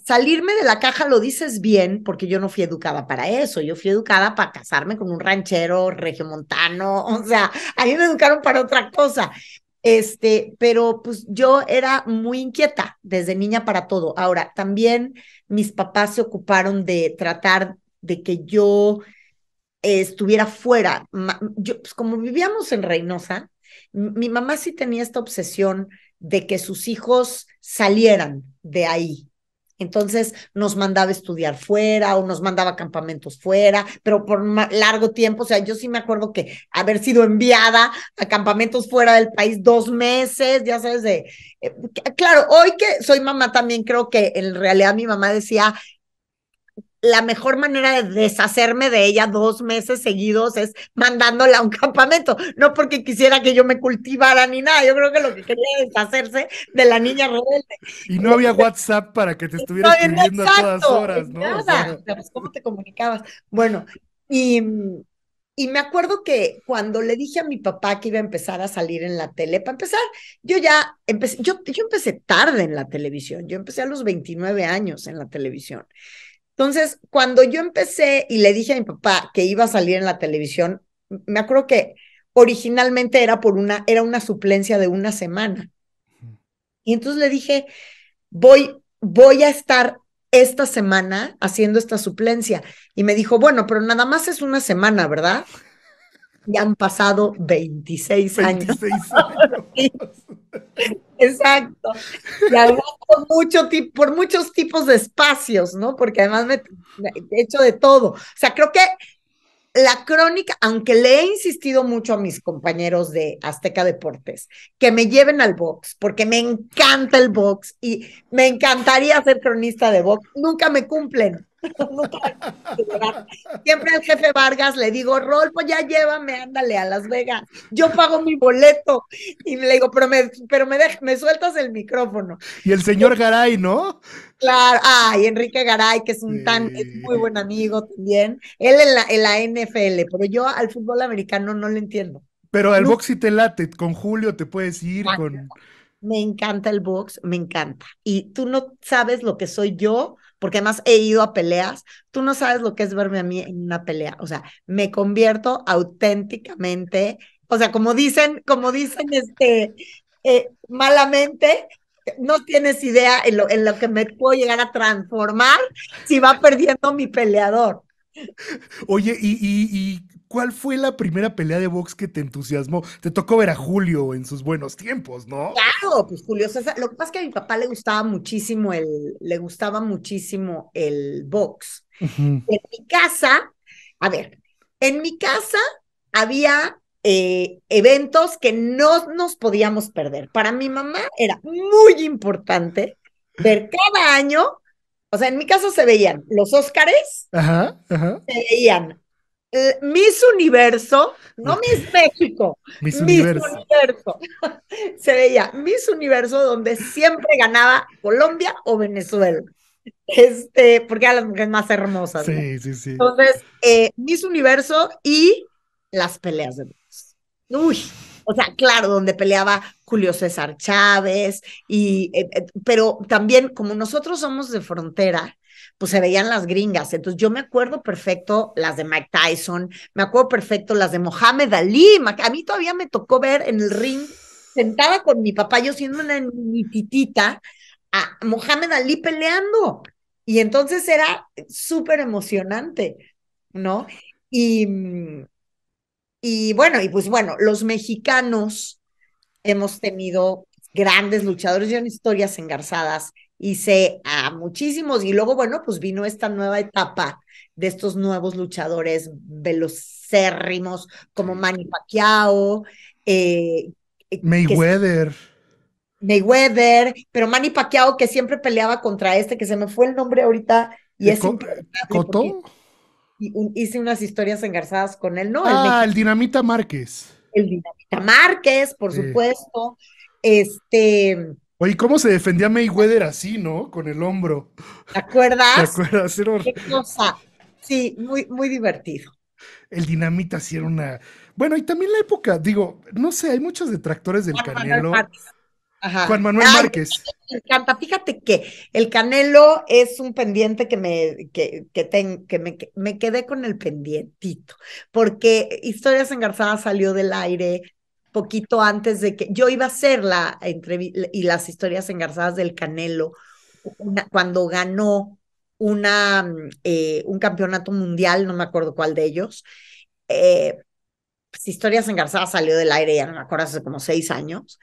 salirme de la caja lo dices bien, porque yo no fui educada para eso, yo fui educada para casarme con un ranchero regiomontano, o sea, a mí me educaron para otra cosa. Pero pues yo era muy inquieta desde niña para todo. Ahora, también mis papás se ocuparon de tratar de que yo estuviera fuera. Yo, pues como vivíamos en Reynosa, mi mamá sí tenía esta obsesión de que sus hijos salieran de ahí. Entonces nos mandaba estudiar fuera o nos mandaba a campamentos fuera, pero por largo tiempo. O sea, yo sí me acuerdo que haber sido enviada a campamentos fuera del país 2 meses, ya sabes, claro, hoy que soy mamá también creo que en realidad mi mamá decía, la mejor manera de deshacerme de ella 2 meses seguidos es mandándola a un campamento, no porque quisiera que yo me cultivara ni nada, yo creo que lo que quería era deshacerse de la niña rebelde. Y no había WhatsApp para que te estuviera No, no, escribiendo a todas exacto, horas, ¿no? O nada, sea, o sea, pues cómo te comunicabas. Bueno, y, y me acuerdo que cuando le dije a mi papá que iba a empezar a salir en la tele, para empezar, yo ya empecé, yo empecé tarde en la televisión, yo empecé a los 29 años en la televisión. Entonces, cuando yo empecé y le dije a mi papá que iba a salir en la televisión, me acuerdo que originalmente era una suplencia de una semana. Y entonces le dije, voy, voy a estar esta semana haciendo esta suplencia. Y me dijo, bueno, pero nada más es una semana, ¿verdad? Ya han pasado 26 años. 26 años. Sí, exacto. Y además por muchos tipos de espacios, ¿no? Porque además me he hecho de todo. O sea, creo que la crónica, aunque le he insistido mucho a mis compañeros de Azteca Deportes, que me lleven al box, porque me encanta el box y me encantaría ser cronista de box, nunca me cumplen. Nunca me cumplen. Siempre al jefe Vargas le digo, Rolfo, ya llévame, ándale a Las Vegas. Yo pago mi boleto. Y le digo, me sueltas el micrófono. Y el señor Garay, ¿no? Claro, ay, Enrique Garay, que es muy Sí. buen amigo también. Él en la NFL, pero yo al fútbol americano no le entiendo. Pero al Nunca box sí te late, con Julio te puedes ir con... me encanta el box, me encanta. Y tú no sabes lo que soy yo, porque además he ido a peleas. Tú no sabes lo que es verme a mí en una pelea. O sea, me convierto auténticamente, o sea, como dicen, malamente, no tienes idea en lo que me puedo llegar a transformar si va perdiendo mi peleador. Oye, ¿y cuál fue la primera pelea de box que te entusiasmó? Te tocó ver a Julio en sus buenos tiempos, ¿no? Claro, pues Julio César, lo que pasa es que a mi papá le gustaba muchísimo el box. Ujú. En mi casa, a ver, en mi casa había eventos que no nos podíamos perder. Para mi mamá era muy importante ver cada año, o sea, en mi casa se veían los Óscares, Ajá, ajá. se veían Miss Universo, no Ok. Miss México, Miss Miss Universo. Universo. Se veía Miss Universo donde siempre ganaba Colombia o Venezuela, porque eran las mujeres más hermosas, ¿no? Sí, sí, sí. Entonces, Miss Universo y las peleas de box. Uy, o sea, claro, donde peleaba Julio César Chávez, pero también como nosotros somos de frontera, pues se veían las gringas. Entonces yo me acuerdo perfecto las de Mike Tyson, me acuerdo perfecto las de Mohamed Ali. A mí todavía me tocó ver en el ring, sentada con mi papá, yo siendo una niñitita, a Mohamed Ali peleando. Y entonces era súper emocionante, ¿no? Y, y pues bueno, los mexicanos hemos tenido grandes luchadores, yo en historias engarzadas hice a muchísimos y luego, bueno, pues vino esta nueva etapa de estos nuevos luchadores velocérrimos como Sí. Manny Pacquiao, eh, que Mayweather. Mayweather, pero Manny Pacquiao que siempre peleaba contra que se me fue el nombre ahorita y es imperdonable porque ¿Cotto? hice unas historias engarzadas con él, ¿no? El Ah, el México, Dinamita Márquez. el Dinamita Márquez, por Sí. supuesto. Este, Oye, ¿cómo se defendía Mayweather así, no? Con el hombro. ¿Te ¿Te acuerdas? acuerdas? Qué cosa. Sí, muy, muy divertido. El Dinamita sí era una... Bueno, y también la época, digo, no sé, hay muchos detractores del Juan Manuel Canelo. Márquez. Juan Ajá. Manuel Ay, Márquez. me encanta. Fíjate que el Canelo es un pendiente que me quedé con el pendientito, porque Historias Engarzadas salió del aire poquito antes de que yo iba a hacer la entrevista y las Historias Engarzadas del Canelo cuando ganó un campeonato mundial, no me acuerdo cuál de ellos. Pues, Historias Engarzadas salió del aire, ya no me acuerdo, hace como 6 años.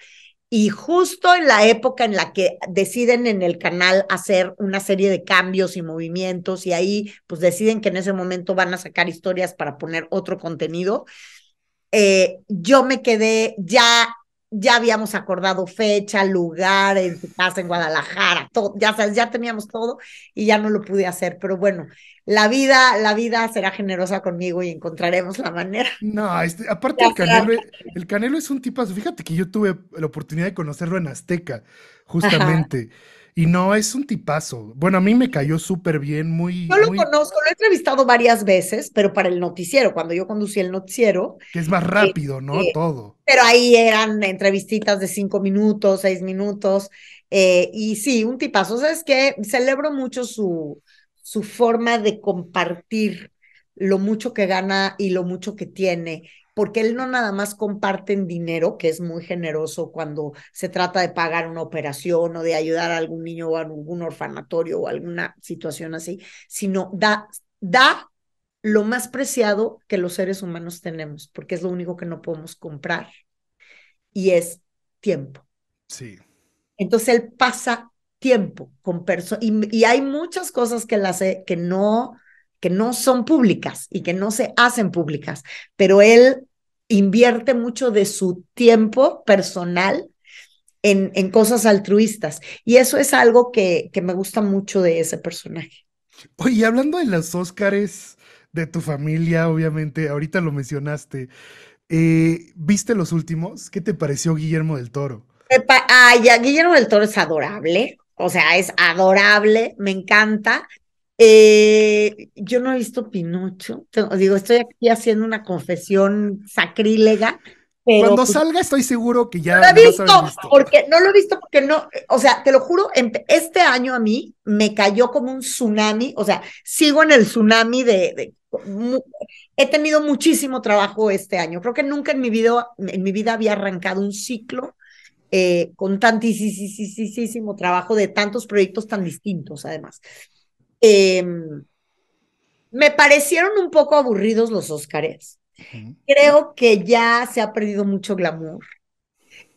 Y justo en la época en la que deciden en el canal hacer una serie de cambios y movimientos y ahí pues deciden que en ese momento van a sacar historias para poner otro contenido, yo me quedé, ya habíamos acordado fecha, lugar en su casa en Guadalajara, todo, ya sabes, ya teníamos todo y ya no lo pude hacer, pero bueno, la vida será generosa conmigo y encontraremos la manera No, aparte de hacer. El Canelo es un tipazo. Fíjate que yo tuve la oportunidad de conocerlo en Azteca, Ajá. justamente. Y no, es un tipazo. Bueno, a mí me cayó súper bien, Yo muy, lo muy, conozco, lo he entrevistado varias veces, pero para el noticiero, cuando yo conducía el noticiero, que es más eh, rápido, ¿no? eh, Todo. pero ahí eran entrevistitas de 5 minutos, 6 minutos, y sí, un tipazo. ¿Sabes qué? Celebro mucho su forma de compartir lo mucho que gana y lo mucho que tiene. porque él no nada más comparte en dinero, que es muy generoso cuando se trata de pagar una operación o de ayudar a algún niño o a algún orfanatorio o alguna situación así, sino da lo más preciado que los seres humanos tenemos, porque es lo único que no podemos comprar y es tiempo. Sí. Entonces él pasa tiempo con personas y hay muchas cosas que él hace que no son públicas y que no se hacen públicas, pero él invierte mucho de su tiempo personal en cosas altruistas y eso es algo que me gusta mucho de ese personaje. Oye, hablando de los Óscares de tu familia, obviamente, ahorita lo mencionaste. ¿Viste los últimos? ¿Qué te pareció Guillermo del Toro? Ay, ya, Guillermo del Toro es adorable, o sea, es adorable, me encanta. Yo no he visto Pinocho, digo, estoy aquí haciendo una confesión sacrílega, pero Cuando pues, salga, estoy seguro que no ya lo lo he vas a haber visto, visto. porque no lo he visto porque no, o sea, te lo juro, este año a mí me cayó como un tsunami, o sea, sigo en el tsunami he tenido muchísimo trabajo este año, creo que nunca en mi vida había arrancado un ciclo con tantísimo trabajo de tantos proyectos tan distintos, además. Eh, Me parecieron un poco aburridos los Óscares. Ujú. Creo que ya se ha perdido mucho glamour.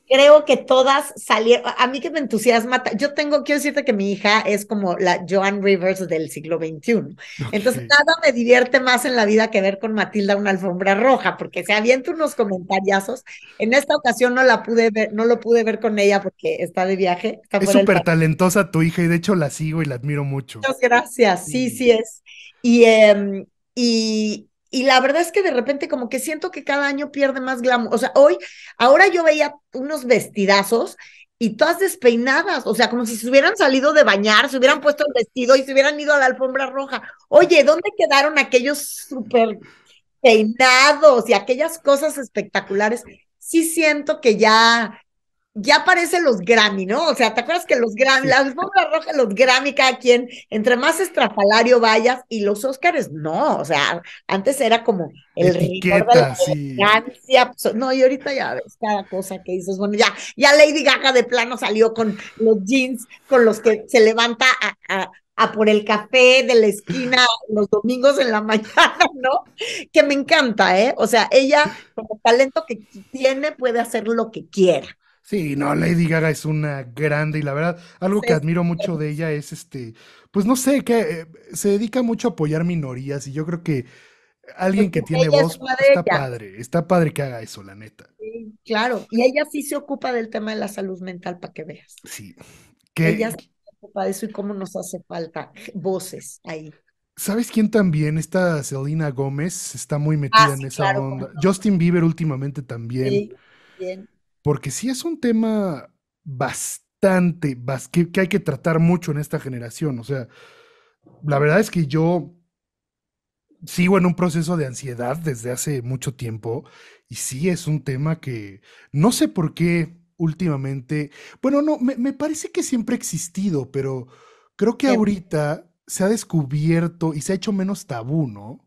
Creo que todas salieron, a mí que me entusiasma, quiero decirte que mi hija es como la Joan Rivers del siglo XXI. Entonces, Ok. nada me divierte más en la vida que ver con Matilda una alfombra roja, porque se avienta unos comentariazos. En esta ocasión no la pude ver, no lo pude ver con ella porque está de viaje, está Es fuera del súper país. talentosa tu hija y de hecho la sigo y la admiro mucho. Muchas gracias, sí, Sí. sí es. Y, y la verdad es que de repente como que siento que cada año pierde más glamour. O sea, ahora yo veía unos vestidazos y todas despeinadas, o sea, como si se hubieran salido de bañar, se hubieran puesto el vestido y se hubieran ido a la alfombra roja. Oye, ¿dónde quedaron aquellos súper peinados y aquellas cosas espectaculares? Sí siento que ya aparecen los Grammy, ¿no? O sea, ¿te acuerdas que los Grammy, Sí. la alfombra roja, los Grammy, cada quien, entre más estrafalario vayas, y los Óscares, no, o sea, antes era como el rigor de la Etiqueta, sí. elegancia, no, y ahorita ya ves cada cosa que dices, bueno, ya Lady Gaga de plano salió con los jeans con los que se levanta a por el café de la esquina los domingos en la mañana, ¿no? Que me encanta, ¿eh? O sea, ella, con el talento que tiene, puede hacer lo que quiera. Sí, no, Lady Gaga es una grande y la verdad, algo que Es admiro mucho de ella es pues no sé, que se dedica mucho a apoyar minorías y yo creo que Pues alguien que tiene ella es voz, una de ellas. está padre que haga eso, la neta. Sí, claro, y ella sí se ocupa del tema de la salud mental para que veas. Sí, Ella que, sí se ocupa de eso y cómo nos hace falta voces ahí. ¿sabes quién también? Esta Selena Gómez está muy Ah, metida en sí, esa claro, cómo onda. no. Justin Bieber últimamente también, Sí, bien. porque sí es un tema que hay que tratar mucho en esta generación. O sea, la verdad es que yo sigo en un proceso de ansiedad desde hace mucho tiempo y sí es un tema que no sé por qué últimamente, bueno, no, me parece que siempre ha existido, pero creo que Siempre. ahorita se ha descubierto y se ha hecho menos tabú, ¿no?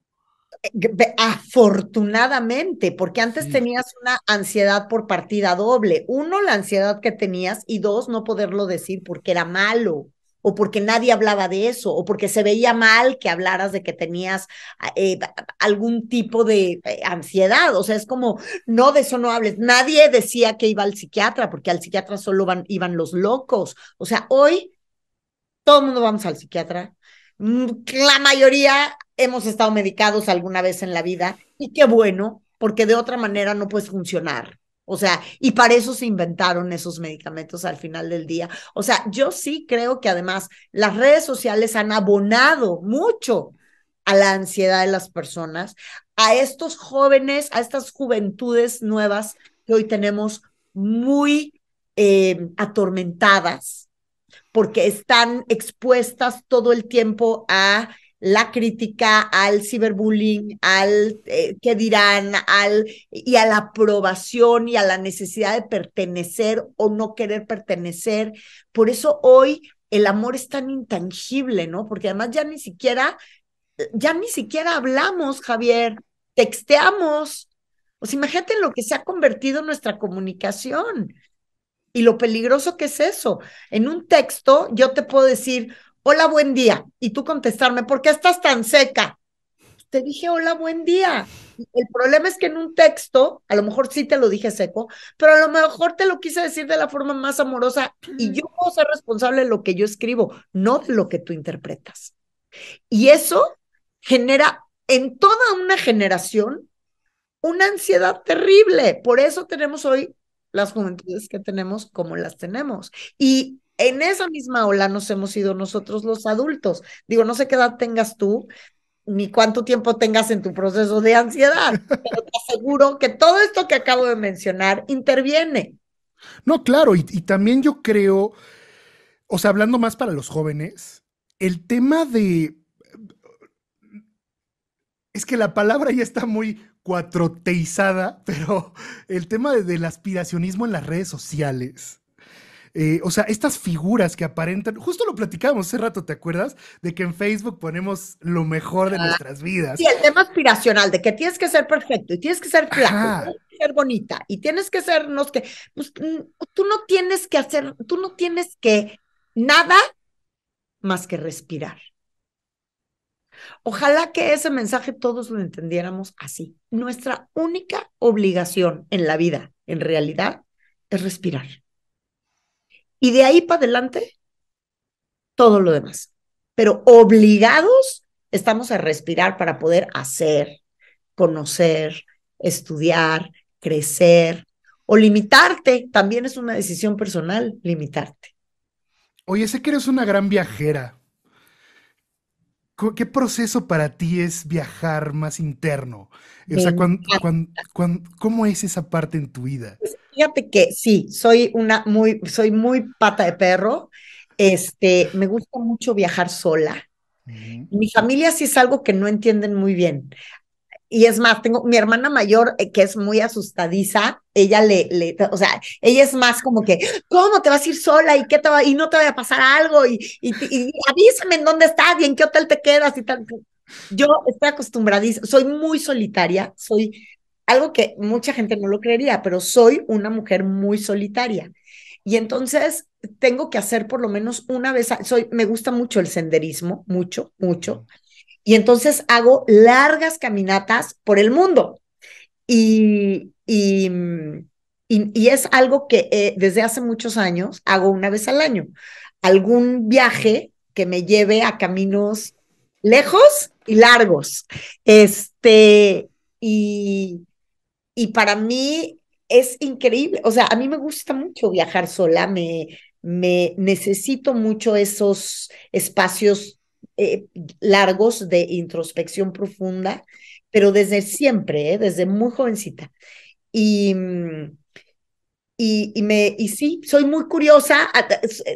Afortunadamente, porque antes Sí, tenías una ansiedad por partida doble. Uno, la ansiedad que tenías y dos, no poderlo decir porque era malo o porque nadie hablaba de eso o porque se veía mal que hablaras de que tenías eh, algún tipo de ansiedad. O sea, es como, no, de eso no hables. Nadie decía que iba al psiquiatra porque al psiquiatra solo iban los locos. O sea, hoy todo el mundo vamos al psiquiatra. La mayoría hemos estado medicados alguna vez en la vida y qué bueno, porque de otra manera no puedes funcionar. O sea, y para eso se inventaron esos medicamentos al final del día. O sea, yo sí creo que además las redes sociales han abonado mucho a la ansiedad de las personas, a estos jóvenes, a estas juventudes nuevas que hoy tenemos muy atormentadas porque están expuestas todo el tiempo a la crítica, al ciberbullying, al qué dirán, y a la aprobación y a la necesidad de pertenecer o no querer pertenecer. Por eso hoy el amor es tan intangible, ¿no? Porque además ya ni siquiera hablamos, Javier, texteamos. O sea, imagínate en lo que se ha convertido nuestra comunicación y lo peligroso que es eso. En un texto yo te puedo decir, hola, buen día, y tú contestarme, ¿por qué estás tan seca? Te dije, hola, buen día. El problema es que en un texto, a lo mejor sí te lo dije seco, pero a lo mejor te lo quise decir de la forma más amorosa y yo puedo ser responsable de lo que yo escribo, no de lo que tú interpretas. Y eso genera en toda una generación una ansiedad terrible. Por eso tenemos hoy las juventudes que tenemos como las tenemos. Y en esa misma ola nos hemos ido nosotros los adultos. Digo, no sé qué edad tengas tú, ni cuánto tiempo tengas en tu proceso de ansiedad, pero te aseguro que todo esto que acabo de mencionar interviene. No, claro, y también yo creo, o sea, hablando más para los jóvenes, el tema de, es que la palabra ya está muy cuatroteizada, pero el tema del aspiracionismo en las redes sociales. O sea, estas figuras que aparentan, justo lo platicábamos hace rato, ¿te acuerdas? De que en Facebook ponemos lo mejor de nuestras Sí, vidas. el tema aspiracional de que tienes que ser perfecto y tienes que ser flaco, y Ajá. tienes que ser bonita y tienes que ser, no sé qué, pues tú no tienes que hacer, tú no tienes que nada más que respirar. Ojalá que ese mensaje todos lo entendiéramos así. Nuestra única obligación en la vida, en realidad, es respirar. Y de ahí para adelante, todo lo demás. Pero obligados estamos a respirar para poder hacer, conocer, estudiar, crecer o limitarte. También es una decisión personal, limitarte. Oye, sé que eres una gran viajera. ¿Qué proceso para ti es viajar más interno? O sea, Me ¿cómo es esa parte en tu vida? Fíjate que sí, soy muy pata de perro. Me gusta mucho viajar sola. Ujú. Mi familia sí es algo que no entienden muy bien. Y es más, tengo mi hermana mayor que es muy asustadiza, ella o sea, ella es más como que, ¿cómo te vas a ir sola? ¿Y qué y no te vaya a pasar algo? Y avísame en dónde estás y en qué hotel te quedas y tal. Yo estoy acostumbradísima, soy muy solitaria, soy algo que mucha gente no lo creería, pero soy una mujer muy solitaria. Y entonces tengo que hacer por lo menos una vez, me gusta mucho el senderismo, mucho, mucho. Y entonces hago largas caminatas por el mundo. Y, y, y es algo que desde hace muchos años hago una vez al año. Algún viaje que me lleve a caminos lejos y largos. Este, y, y para mí es increíble. O sea, a mí me gusta mucho viajar sola, me necesito mucho esos espacios eh, largos de introspección profunda, pero desde siempre, desde muy jovencita. Y, y sí, soy muy curiosa,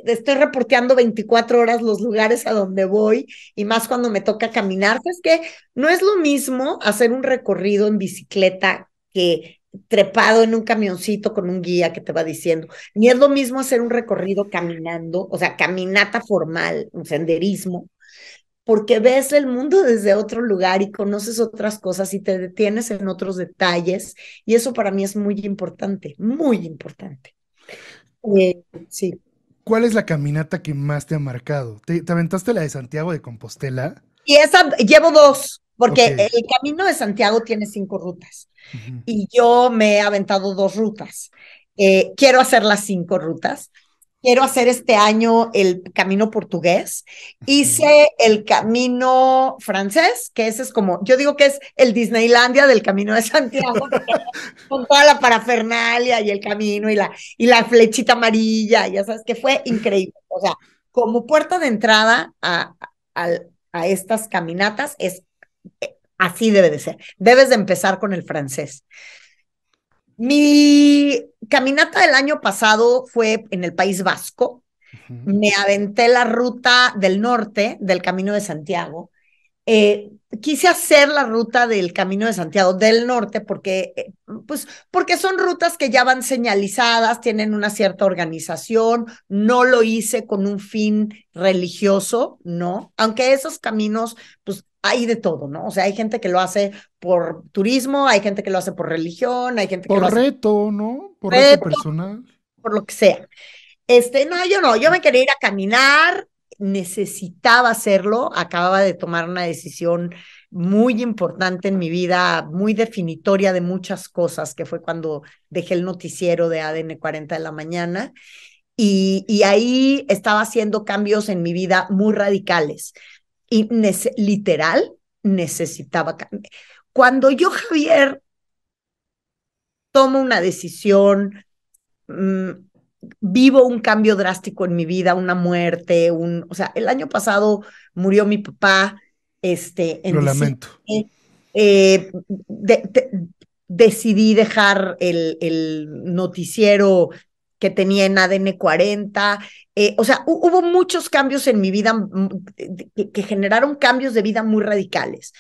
estoy reporteando 24 horas los lugares a donde voy y más cuando me toca caminar. Es que no es lo mismo hacer un recorrido en bicicleta que trepado en un camioncito con un guía que te va diciendo, ni es lo mismo hacer un recorrido caminando, o sea, caminata formal, un senderismo, porque ves el mundo desde otro lugar y conoces otras cosas y te detienes en otros detalles y eso para mí es muy importante, muy importante. Sí. ¿Cuál es la caminata que más te ha marcado? ¿Te aventaste la de Santiago de Compostela? Y esa llevo dos, Ok. porque el Camino de Santiago tiene 5 rutas Ujú. y yo me he aventado 2 rutas. Quiero hacer las 5 rutas. Quiero hacer este año el camino portugués. Ujú. Hice el camino francés, que ese es como, yo digo que es el Disneylandia del Camino de Santiago, porque con toda la parafernalia y el camino y la flechita amarilla, ya sabes que fue increíble. O sea, como puerta de entrada a estas caminatas es así debe de ser. Debes de empezar con el francés. Mi caminata del año pasado fue en el País Vasco. Ujú. Me aventé la ruta del norte del Camino de Santiago. Quise hacer la ruta del Camino de Santiago del Norte pues, porque son rutas que ya van señalizadas, tienen una cierta organización. No lo hice con un fin religioso, no, aunque esos caminos, pues hay de todo, ¿no? O sea, hay gente que lo hace por turismo, hay gente que lo hace por religión, hay gente que lo Por hace reto, ¿no? Por por reto reto, personal. por lo que sea. No, yo me quería ir a caminar, necesitaba hacerlo, acababa de tomar una decisión muy importante en mi vida, muy definitoria de muchas cosas, que fue cuando dejé el noticiero de ADN 40 de la mañana, y ahí estaba haciendo cambios en mi vida muy radicales, y literal necesitaba cambiar. Cuando yo, Javier, tomo una decisión, mmm, vivo un cambio drástico en mi vida, una muerte, o sea, el año pasado murió mi papá, en Lo diciembre, lamento. decidí dejar el noticiero que tenía en ADN 40, o sea, hubo muchos cambios en mi vida que generaron cambios de vida muy radicales.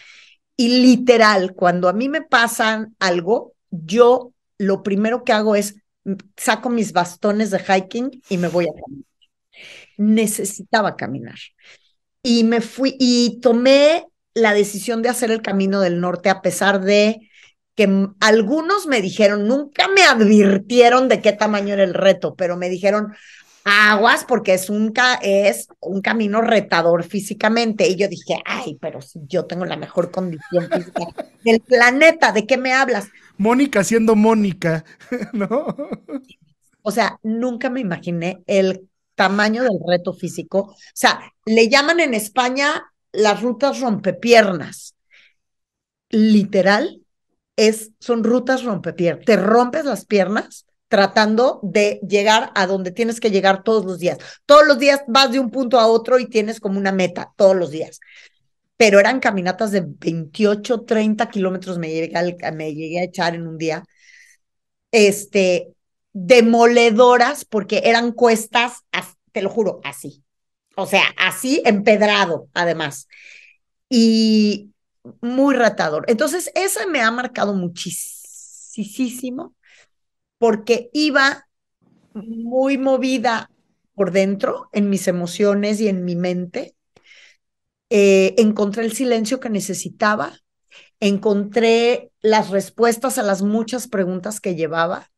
Y literal, cuando a mí me pasan algo, yo lo primero que hago es saco mis bastones de hiking y me voy a caminar. Necesitaba caminar. Y me fui y tomé la decisión de hacer el Camino del Norte a pesar de que algunos me dijeron, nunca me advirtieron de qué tamaño era el reto, pero me dijeron, aguas porque es un camino retador físicamente. Y yo dije, ay, pero si yo tengo la mejor condición física del planeta, ¿de qué me hablas? Mónica siendo Mónica, ¿no? O sea, nunca me imaginé el tamaño del reto físico. O sea, le llaman en España las rutas rompepiernas. Literal, son rutas rompepiernas. Te rompes las piernas tratando de llegar a donde tienes que llegar todos los días. Todos los días vas de un punto a otro y tienes como una meta, todos los días. Pero eran caminatas de 28, 30 kilómetros me llegué a echar en un día, este, demoledoras, porque eran cuestas, te lo juro, así. O sea, así empedrado, además. Y muy retador. Entonces, esa me ha marcado muchísimo, porque iba muy movida por dentro, en mis emociones y en mi mente. Encontré el silencio que necesitaba, encontré las respuestas a las muchas preguntas que llevaba,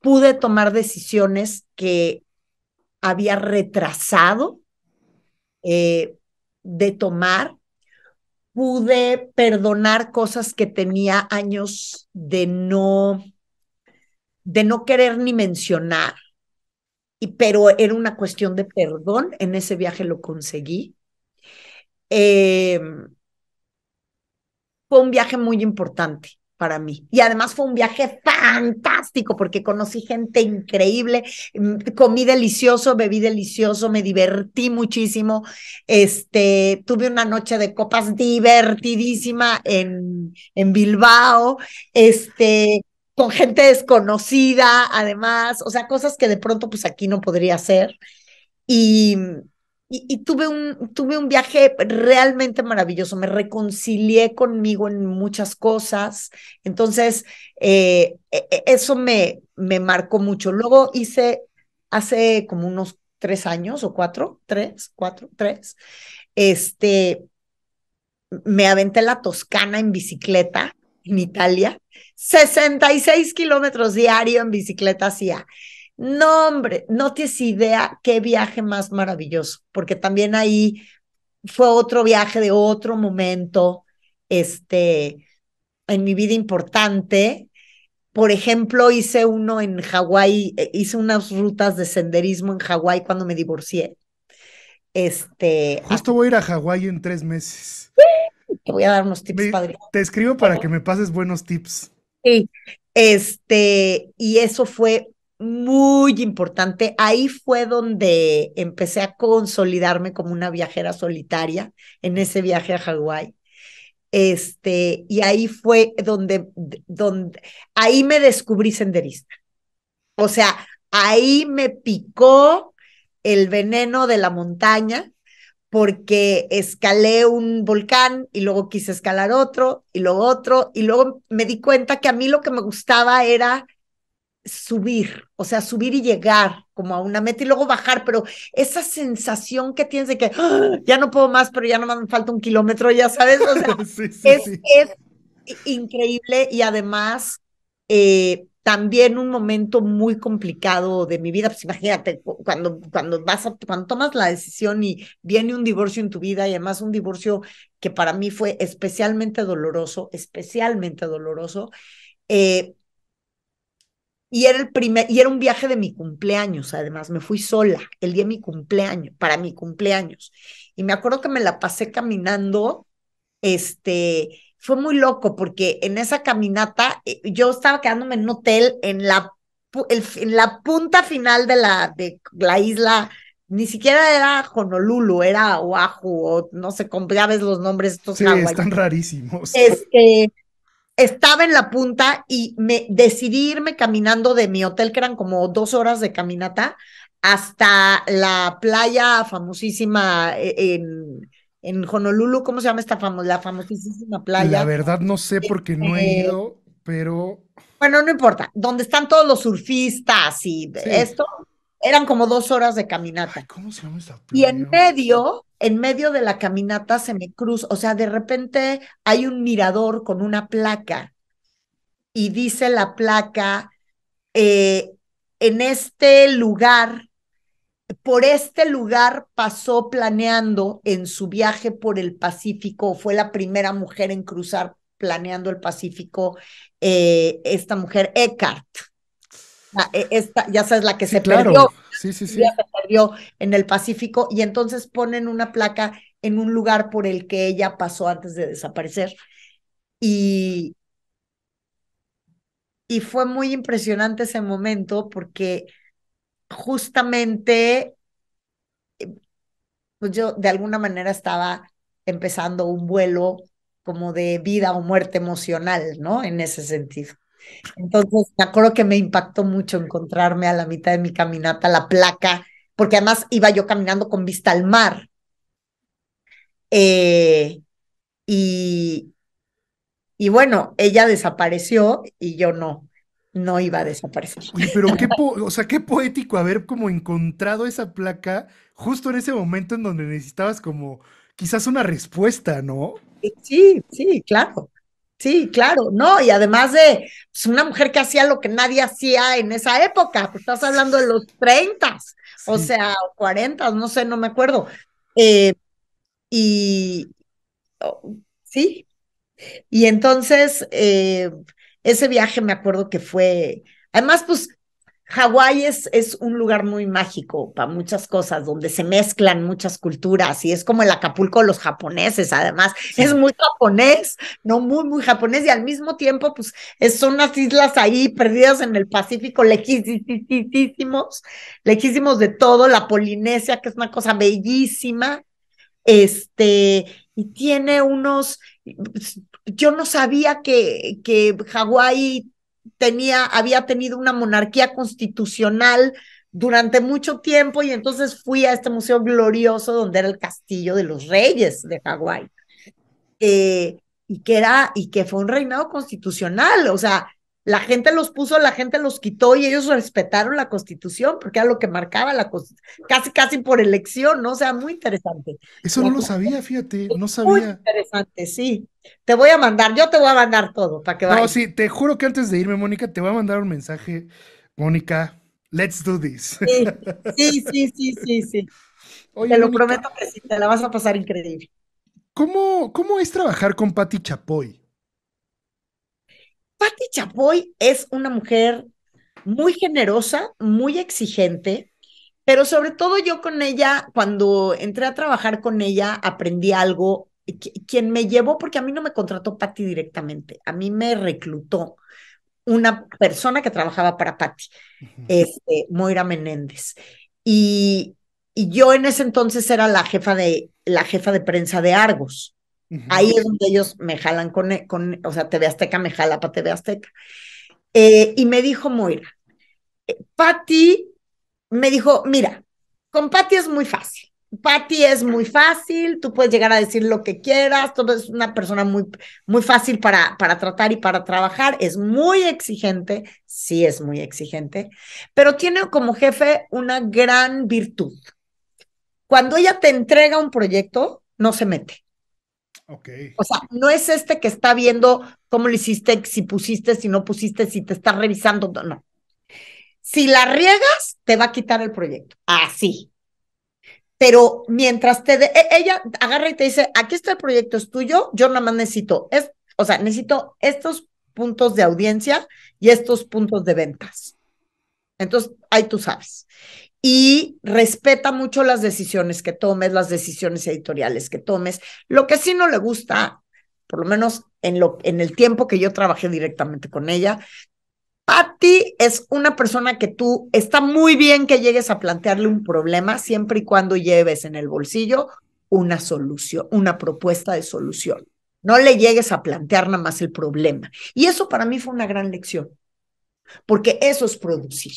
pude tomar decisiones que había retrasado de tomar, pude perdonar cosas que tenía años de no querer ni mencionar, pero era una cuestión de perdón. En ese viaje lo conseguí. Eh, Fue un viaje muy importante para mí. Y además fue un viaje fantástico porque conocí gente increíble, comí delicioso, bebí delicioso, me divertí muchísimo. Tuve una noche de copas divertidísima en Bilbao, con gente desconocida, además, o sea, cosas que de pronto pues aquí no podría hacer. Y, y tuve un viaje realmente maravilloso, me reconcilié conmigo en muchas cosas, entonces eso me marcó mucho. Luego hice, hace como unos 3 años o cuatro, tres, este, me aventé la Toscana en bicicleta en Italia, 66 kilómetros diario en bicicleta hacía. No, hombre, no tienes idea qué viaje más maravilloso, porque también ahí fue otro viaje de otro momento, en mi vida importante. Por ejemplo, hice uno en Hawái, hice unas rutas de senderismo en Hawái cuando me divorcié. Justo Hasta voy a ir a Hawái en 3 meses. te voy a dar unos tips, padre. Te escribo para que me pases buenos tips. Sí, y eso fue muy importante. Ahí fue donde empecé a consolidarme como una viajera solitaria en ese viaje a Hawái. Y ahí fue donde, ahí me descubrí senderista. O sea, ahí me picó el veneno de la montaña porque escalé un volcán y luego quise escalar otro y luego otro y luego me di cuenta que a mí lo que me gustaba era subir, o sea, subir y llegar como a una meta y luego bajar, pero esa sensación que tienes de que ¡ah! Ya no puedo más, pero ya no me falta un kilómetro, ya sabes, o sea, Sí, sí, es, sí. es increíble y además también un momento muy complicado de mi vida, pues imagínate, cuando tomas la decisión y viene un divorcio en tu vida y además un divorcio que para mí fue especialmente doloroso, eh, y era un viaje de mi cumpleaños, además, me fui sola el día de mi cumpleaños, para mi cumpleaños. Y me acuerdo que me la pasé caminando, fue muy loco porque en esa caminata yo estaba quedándome en un hotel en la punta final de la isla, ni siquiera era Honolulu, era Oahu, o no sé, ya ves los nombres estos Sí, hawaianos. están rarísimos. Este, Estaba en la punta y me decidí irme caminando de mi hotel, que eran como 2 horas de caminata, hasta la playa famosísima en Honolulu. ¿Cómo se llama la famosísima La playa? verdad no sé porque no he Eh, ido, pero bueno, no importa, donde están todos los surfistas y sí. esto, eran como 2 horas de Ay, caminata. ¿cómo se llama esa Y playa? en medio de la caminata se me cruza, o sea, de repente hay un mirador con una placa y dice la placa, eh, en este lugar, por este lugar pasó planeando en su viaje por el Pacífico, fue la primera mujer en cruzar planeando el Pacífico, esta mujer Eckhart, esta, ya sabes, la que Sí, se claro. perdió, Sí, sí, un día sí. se perdió en el Pacífico y entonces ponen una placa en un lugar por el que ella pasó antes de desaparecer. Y, y fue muy impresionante ese momento porque justamente pues yo de alguna manera estaba empezando un vuelo como de vida o muerte emocional, ¿no? En ese sentido. Entonces, me acuerdo que me impactó mucho encontrarme a la mitad de mi caminata la placa, porque además iba yo caminando con vista al mar. eh, y, y bueno, ella desapareció y yo no iba a desaparecer. Oye, pero o sea, qué poético haber como encontrado esa placa justo en ese momento en donde necesitabas como quizás una respuesta, ¿no? Sí, sí, claro. Sí, claro, no, y además de pues, una mujer que hacía lo que nadie hacía en esa época, pues estás hablando de los 30, o Sí. sea, o 40, no sé, no me acuerdo. Eh, y sí, y entonces ese viaje me acuerdo que fue, además, pues Hawái es un lugar muy mágico para muchas cosas, donde se mezclan muchas culturas y es como el Acapulco de los japoneses, además, es Sí. muy japonés, no muy, muy japonés y al mismo tiempo, pues son unas islas ahí perdidas en el Pacífico, lejísimos, lejísimos de todo, la Polinesia, que es una cosa bellísima, y tiene unos, yo no sabía que Hawái había tenido una monarquía constitucional durante mucho tiempo y entonces fui a este museo glorioso donde era el castillo de los reyes de Hawái, eh, y que fue un reinado constitucional, o sea, la gente los puso, la gente los quitó y ellos respetaron la constitución porque era lo que marcaba la constitución, casi por elección, ¿no? O sea, muy interesante. Eso no La lo sabía, fíjate, no muy sabía. interesante, sí. Yo te voy a mandar todo para que No, vayas. sí, te juro que antes de irme, Mónica, te voy a mandar un mensaje. Mónica, let's do this. Sí, sí. Oye, Te lo Mónica, prometo que sí, te la vas a pasar increíble. ¿cómo es trabajar con Patti Chapoy? Patti Chapoy es una mujer muy generosa, muy exigente, pero sobre todo yo con ella, cuando entré a trabajar con ella, aprendí algo. Quien me llevó, porque a mí no me contrató Patti directamente, a mí me reclutó una persona que trabajaba para Patti, Ujú, Moira Menéndez. Y, y yo en ese entonces era la jefa de prensa de Argos. Ahí ujú. es donde ellos me jalan o sea, TV Azteca me jala para TV Azteca. Y me dijo Moira, Patti, me dijo, mira, con Patti es muy fácil. Patti es muy fácil, tú puedes llegar a decir lo que quieras, todo es una persona muy, muy fácil para tratar y para trabajar, es muy exigente, sí es muy exigente, pero tiene como jefe una gran virtud. Cuando ella te entrega un proyecto, no se mete. Ok. O sea, no es este que está viendo cómo lo hiciste, si pusiste, si no pusiste, si te está revisando, no, no. Si la riegas, te va a quitar el proyecto. Así. Pero mientras ella agarra y te dice, aquí está el proyecto, es tuyo, yo nada más necesito, o sea, necesito estos puntos de audiencia y estos puntos de ventas. Entonces, ahí tú sabes. Y respeta mucho las decisiones que tomes, las decisiones editoriales que tomes. Lo que sí no le gusta, por lo menos en el tiempo que yo trabajé directamente con ella, Patti es una persona que tú, está muy bien que llegues a plantearle un problema siempre y cuando lleves en el bolsillo una solución, una propuesta de solución. No le llegues a plantear nada más el problema. Y eso para mí fue una gran lección, porque eso es producir.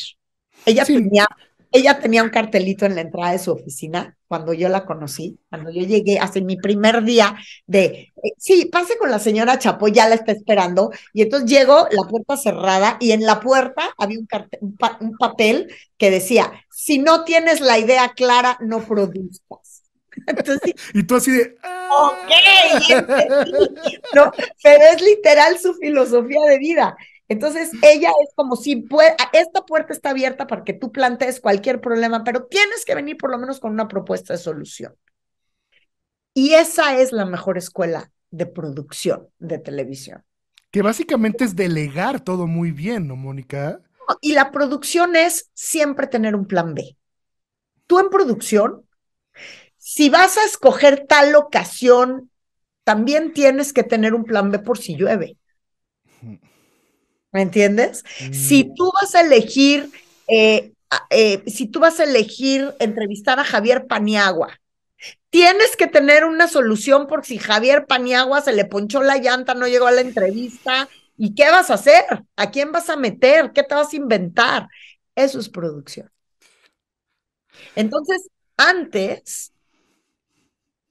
Ella Sí, tenía, ella tenía un cartelito en la entrada de su oficina cuando yo la conocí, cuando yo llegué, hace mi primer día sí, pase con la señora Chapo, ya la está esperando, y entonces llego, la puerta cerrada, y en la puerta había un papel que decía, si no tienes la idea clara, no produzcas. Entonces, y tú así de... ok, "Ah". entendí, ¿no? Pero es literal su filosofía de vida. Entonces, ella es como si esta puerta está abierta para que tú plantees cualquier problema, pero tienes que venir por lo menos con una propuesta de solución. Y esa es la mejor escuela de producción de televisión. Que básicamente es delegar todo muy bien, ¿no, Mónica? Y la producción es siempre tener un plan B. Tú en producción, si vas a escoger tal locación, también tienes que tener un plan B por si llueve. ¿Me entiendes? Mm, Si tú vas a elegir, si tú vas a elegir entrevistar a Javier Paniagua, tienes que tener una solución por si Javier Paniagua se le ponchó la llanta, no llegó a la entrevista. ¿Y qué vas a hacer? ¿A quién vas a meter? ¿Qué te vas a inventar? Eso es producción. Entonces, antes,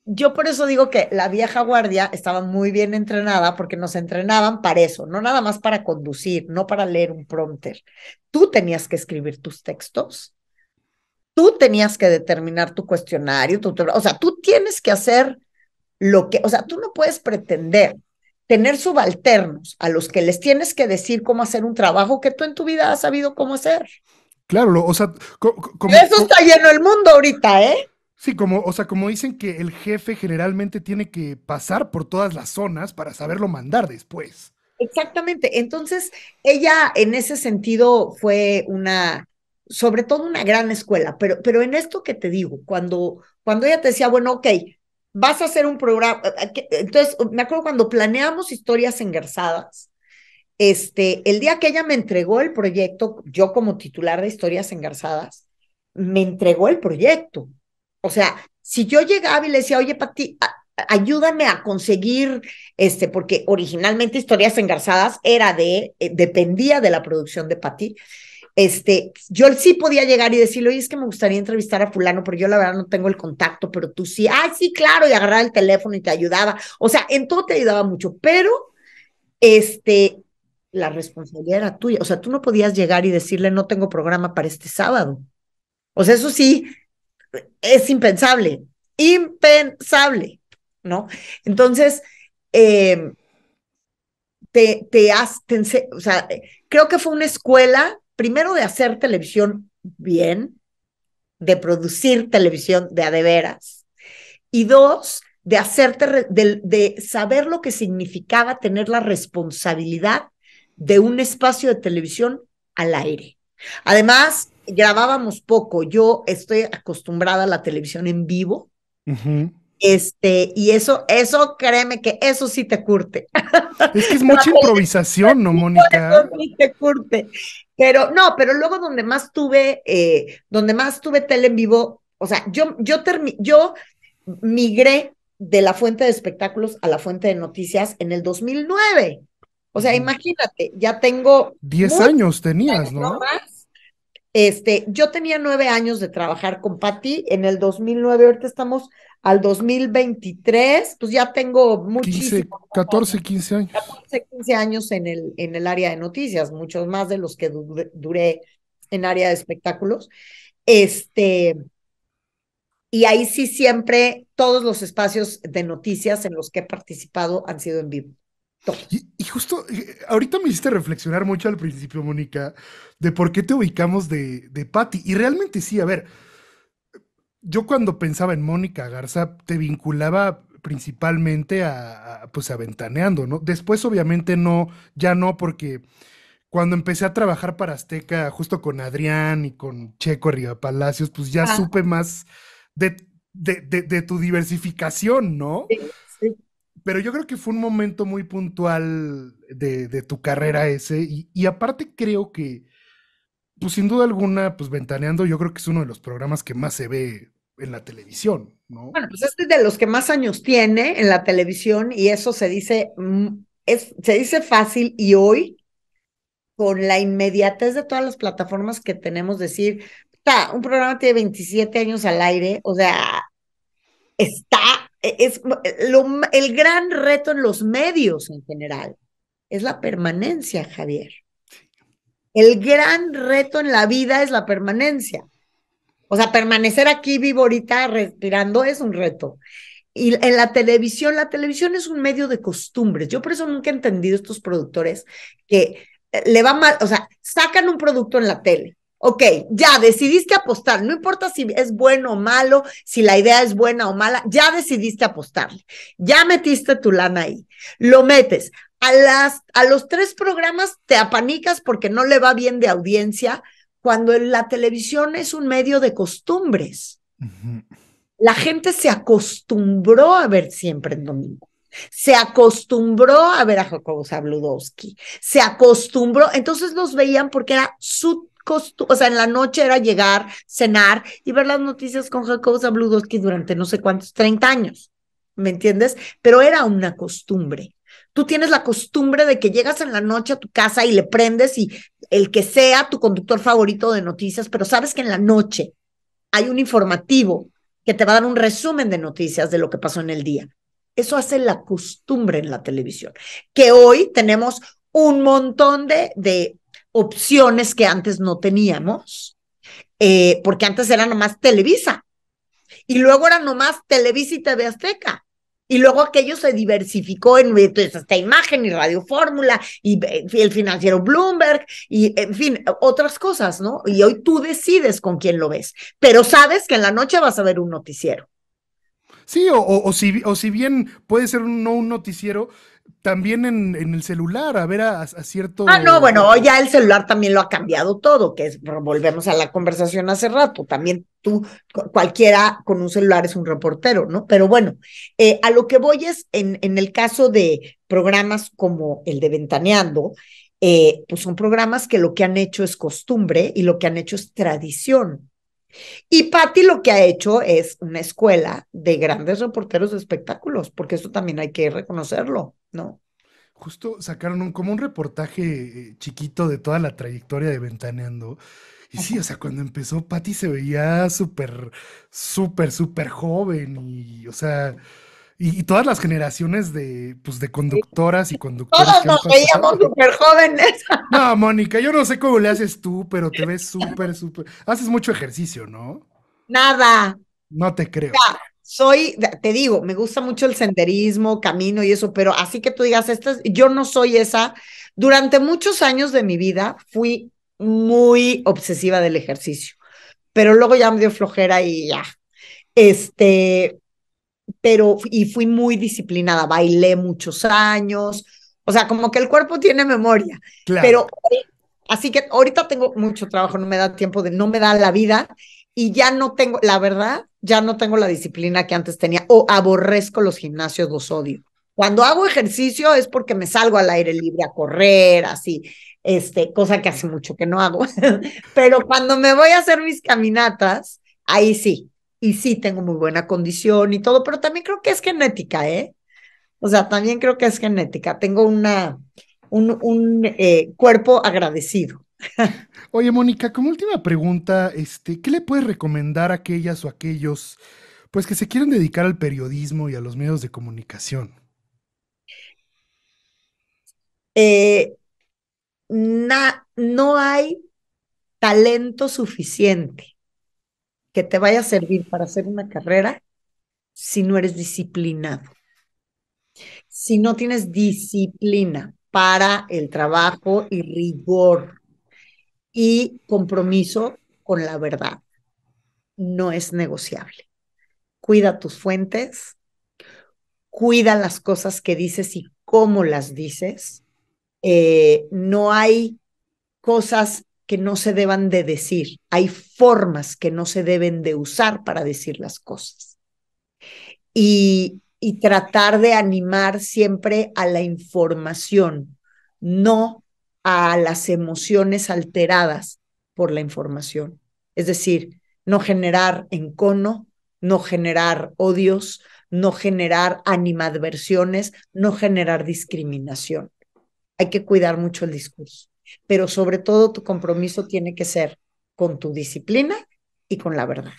yo por eso digo que la vieja guardia estaba muy bien entrenada porque nos entrenaban para eso, no nada más para conducir, no para leer un prompter. Tú tenías que escribir tus textos, tú tenías que determinar tu cuestionario, o sea, tú tienes que hacer o sea, tú no puedes pretender tener subalternos a los que les tienes que decir cómo hacer un trabajo que tú en tu vida has sabido cómo hacer. claro, o sea, Eso está lleno el mundo ahorita, ¿eh? sí, o sea, como dicen que el jefe generalmente tiene que pasar por todas las zonas para saberlo mandar después. Exactamente. Entonces, ella en ese sentido fue sobre todo una gran escuela, pero en esto que te digo, cuando ella te decía, bueno, ok, vas a hacer un programa, entonces, me acuerdo cuando planeamos historias engarzadas, el día que ella me entregó el proyecto, yo como titular de historias engarzadas, me entregó el proyecto. O sea, si yo llegaba y le decía, oye, Pati, ayúdame a conseguir, porque originalmente Historias Engarzadas dependía de la producción de Pati. Yo sí podía llegar y decirle, oye, es que me gustaría entrevistar a fulano, pero yo la verdad no tengo el contacto, pero tú sí, ay, sí, claro, y agarrar el teléfono y te ayudaba. O sea, en todo te ayudaba mucho, pero este, la responsabilidad era tuya. O sea, tú no podías llegar y decirle, no tengo programa para este sábado. O sea, eso sí, es impensable, impensable, ¿no? Entonces, eh, o sea, creo que fue una escuela, primero de hacer televisión bien, de producir televisión de a de veras, y dos, de saber lo que significaba tener la responsabilidad de un espacio de televisión al aire. Además, grabábamos poco. Yo estoy acostumbrada a la televisión en vivo. Ujú. Y eso, créeme que eso sí te curte. Es que es La mucha improvisación, ¿no, televisión Mónica? sí te curte. Pero no, pero luego donde más tuve tele en vivo, o sea, yo migré de la fuente de espectáculos a la fuente de noticias en el 2009. O sea, Ujú. imagínate, ya tengo 10 muchos años tenías, años, no ¿no? más. Yo tenía 9 años de trabajar con Patti en el 2009, ahorita estamos al 2023, pues ya tengo 15, muchísimos 14, años, 15 años. 14, 15 años en el área de noticias, muchos más de los que duré en área de espectáculos. Este, y ahí sí siempre todos los espacios de noticias en los que he participado han sido en vivo, todos. Y justo, ahorita me hiciste reflexionar mucho al principio, Mónica, de por qué te ubicamos de Patty. Y realmente sí, a ver, yo cuando pensaba en Mónica Garza, te vinculaba principalmente pues a Ventaneando, ¿no? Después, obviamente, no, ya no, porque cuando empecé a trabajar para Azteca, justo con Adrián y con Checo Arriba Palacios, pues ya Ah, supe más de, de tu diversificación, ¿no? sí, sí. Pero yo creo que fue un momento muy puntual de tu carrera ese, y aparte creo que, pues sin duda alguna, pues Ventaneando, yo creo que es uno de los programas que más se ve en la televisión, ¿no? Bueno, pues este es de los que más años tiene en la televisión y eso se dice, se dice fácil y hoy, con la inmediatez de todas las plataformas que tenemos, decir, un programa tiene 27 años al aire, o sea, está, el gran reto en los medios en general es la permanencia, Javier. El gran reto en la vida es la permanencia. O sea, permanecer aquí vivo ahorita respirando es un reto. Y en la televisión es un medio de costumbres. Yo por eso nunca he entendido estos productores que le va mal, o sea, sacan un producto en la tele. Ok, ya decidiste apostar, no importa si es bueno o malo, si la idea es buena o mala, ya decidiste apostarle, ya metiste tu lana ahí, lo metes. A los 3 programas te apanicas porque no le va bien de audiencia, cuando la televisión es un medio de costumbres. Ujú. La gente se acostumbró a ver siempre en domingo. Se acostumbró a ver a Jacobo Zabludowski. Se acostumbró, entonces los veían porque era su costumbre, o sea, en la noche era llegar, cenar y ver las noticias con Jacobo Zabludowski durante no sé cuántos, 30 años, ¿me entiendes? Pero era una costumbre. Tú tienes la costumbre de que llegas en la noche a tu casa y le prendes y el que sea tu conductor favorito de noticias, pero sabes que en la noche hay un informativo que te va a dar un resumen de noticias de lo que pasó en el día. Eso hace la costumbre en la televisión, que hoy tenemos un montón de opciones que antes no teníamos, porque antes era nomás Televisa, y luego era nomás Televisa y TV Azteca. Y luego aquello se diversificó en entonces, esta imagen y Radio Fórmula y el financiero Bloomberg y en fin, otras cosas, ¿no? Y hoy tú decides con quién lo ves, pero sabes que en la noche vas a ver un noticiero. Sí, o si bien puede ser no un noticiero, también en el celular, a ver a Ah, no, cierto. bueno, hoy ya el celular también lo ha cambiado todo, que es, volvemos a la conversación hace rato, también tú, cualquiera con un celular es un reportero, ¿no? Pero bueno, a lo que voy es, en el caso de programas como el de Ventaneando, pues son programas que lo que han hecho es costumbre y lo que han hecho es tradición. Y Patti lo que ha hecho es una escuela de grandes reporteros de espectáculos, porque eso también hay que reconocerlo, ¿no? Justo sacaron como un reportaje chiquito de toda la trayectoria de Ventaneando. Y sí, o sea, cuando empezó, Patty se veía súper, súper, súper joven. Y, o sea, y todas las generaciones de, pues, de conductoras y conductores Todos que han nos veíamos pasado. súper jóvenes. No, Mónica, yo no sé cómo le haces tú, pero te ves súper, súper. Haces mucho ejercicio, ¿no? Nada. No te creo. Te digo, me gusta mucho el senderismo, camino y eso, pero así que tú digas, yo no soy esa. Durante muchos años de mi vida fui muy obsesiva del ejercicio, pero luego ya me dio flojera y ya. Este, y fui muy disciplinada, bailé muchos años, o sea, como que el cuerpo tiene memoria, Claro. pero así que ahorita tengo mucho trabajo, no me da tiempo no me da la vida y ya no tengo, la verdad, ya no tengo la disciplina que antes tenía o aborrezco los gimnasios, los odio. Cuando hago ejercicio es porque me salgo al aire libre a correr, así, cosa que hace mucho que no hago. Pero cuando me voy a hacer mis caminatas, ahí sí, y sí tengo muy buena condición y todo, pero también creo que es genética, ¿eh? O sea, también creo que es genética. Tengo un cuerpo agradecido. Oye, Mónica, como última pregunta, ¿qué le puedes recomendar a aquellas o aquellos, pues, que se quieren dedicar al periodismo y a los medios de comunicación? Eh, no hay talento suficiente que te vaya a servir para hacer una carrera si no eres disciplinado. Si no tienes disciplina para el trabajo y rigor y compromiso con la verdad, no es negociable. Cuida tus fuentes, cuida las cosas que dices y cómo las dices. No hay cosas que no se deban de decir, hay formas que no se deben de usar para decir las cosas. Y tratar de animar siempre a la información, no a las emociones alteradas por la información. Es decir, no generar encono, no generar odios, no generar animadversiones, no generar discriminación. Hay que cuidar mucho el discurso, pero sobre todo tu compromiso tiene que ser con tu disciplina y con la verdad.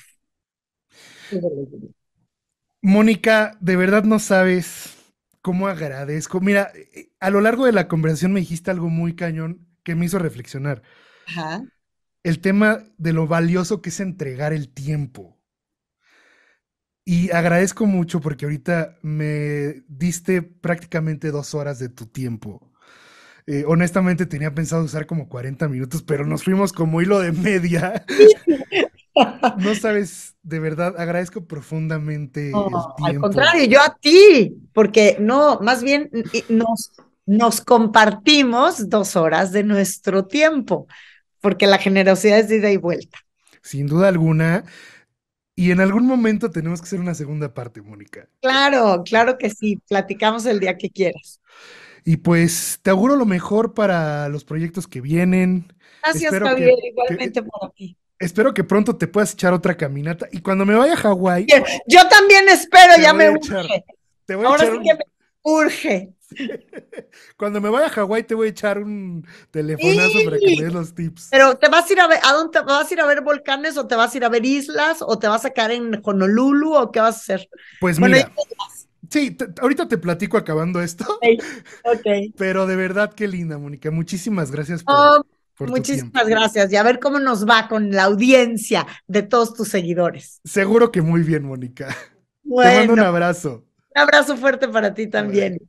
Mónica, de verdad no sabes cómo agradezco. Mira, a lo largo de la conversación me dijiste algo muy cañón que me hizo reflexionar. Ajá. El tema de lo valioso que es entregar el tiempo. Y agradezco mucho porque ahorita me diste prácticamente 2 horas de tu tiempo. Honestamente tenía pensado usar como 40 minutos, pero nos fuimos como hilo de media. No sabes, de verdad, agradezco profundamente el No, al tiempo. contrario, yo a ti, porque no, más bien nos compartimos 2 horas de nuestro tiempo, porque la generosidad es de ida y vuelta. Sin duda alguna. Y en algún momento tenemos que hacer una segunda parte, Mónica. Claro, claro que sí, platicamos el día que quieras. Y pues te auguro lo mejor para los proyectos que vienen. Gracias, Espero Javier, que- igualmente para ti. espero que pronto te puedas echar otra caminata. Y cuando me vaya a Hawái, Bien, yo también espero, te ya voy me a echar, urge. te voy a Ahora echar sí que un, me urge. cuando me vaya a Hawái te voy a echar un telefonazo para que me Sí, des los tips. pero ¿te vas a ir a ver, a dónde te vas a ir a ver volcanes o te vas a ir a ver islas o te vas a quedar en Honolulu o qué vas a hacer? Pues Bueno, ya mira, sí, ahorita te platico acabando esto, me ok. pero de verdad qué linda, Mónica. Muchísimas gracias Oh, por tu tiempo. muchísimas gracias. Y a ver cómo nos va con la audiencia de todos tus seguidores. Seguro que muy bien, Mónica. Te mando un Bueno, abrazo. un abrazo fuerte para ti Bye. también.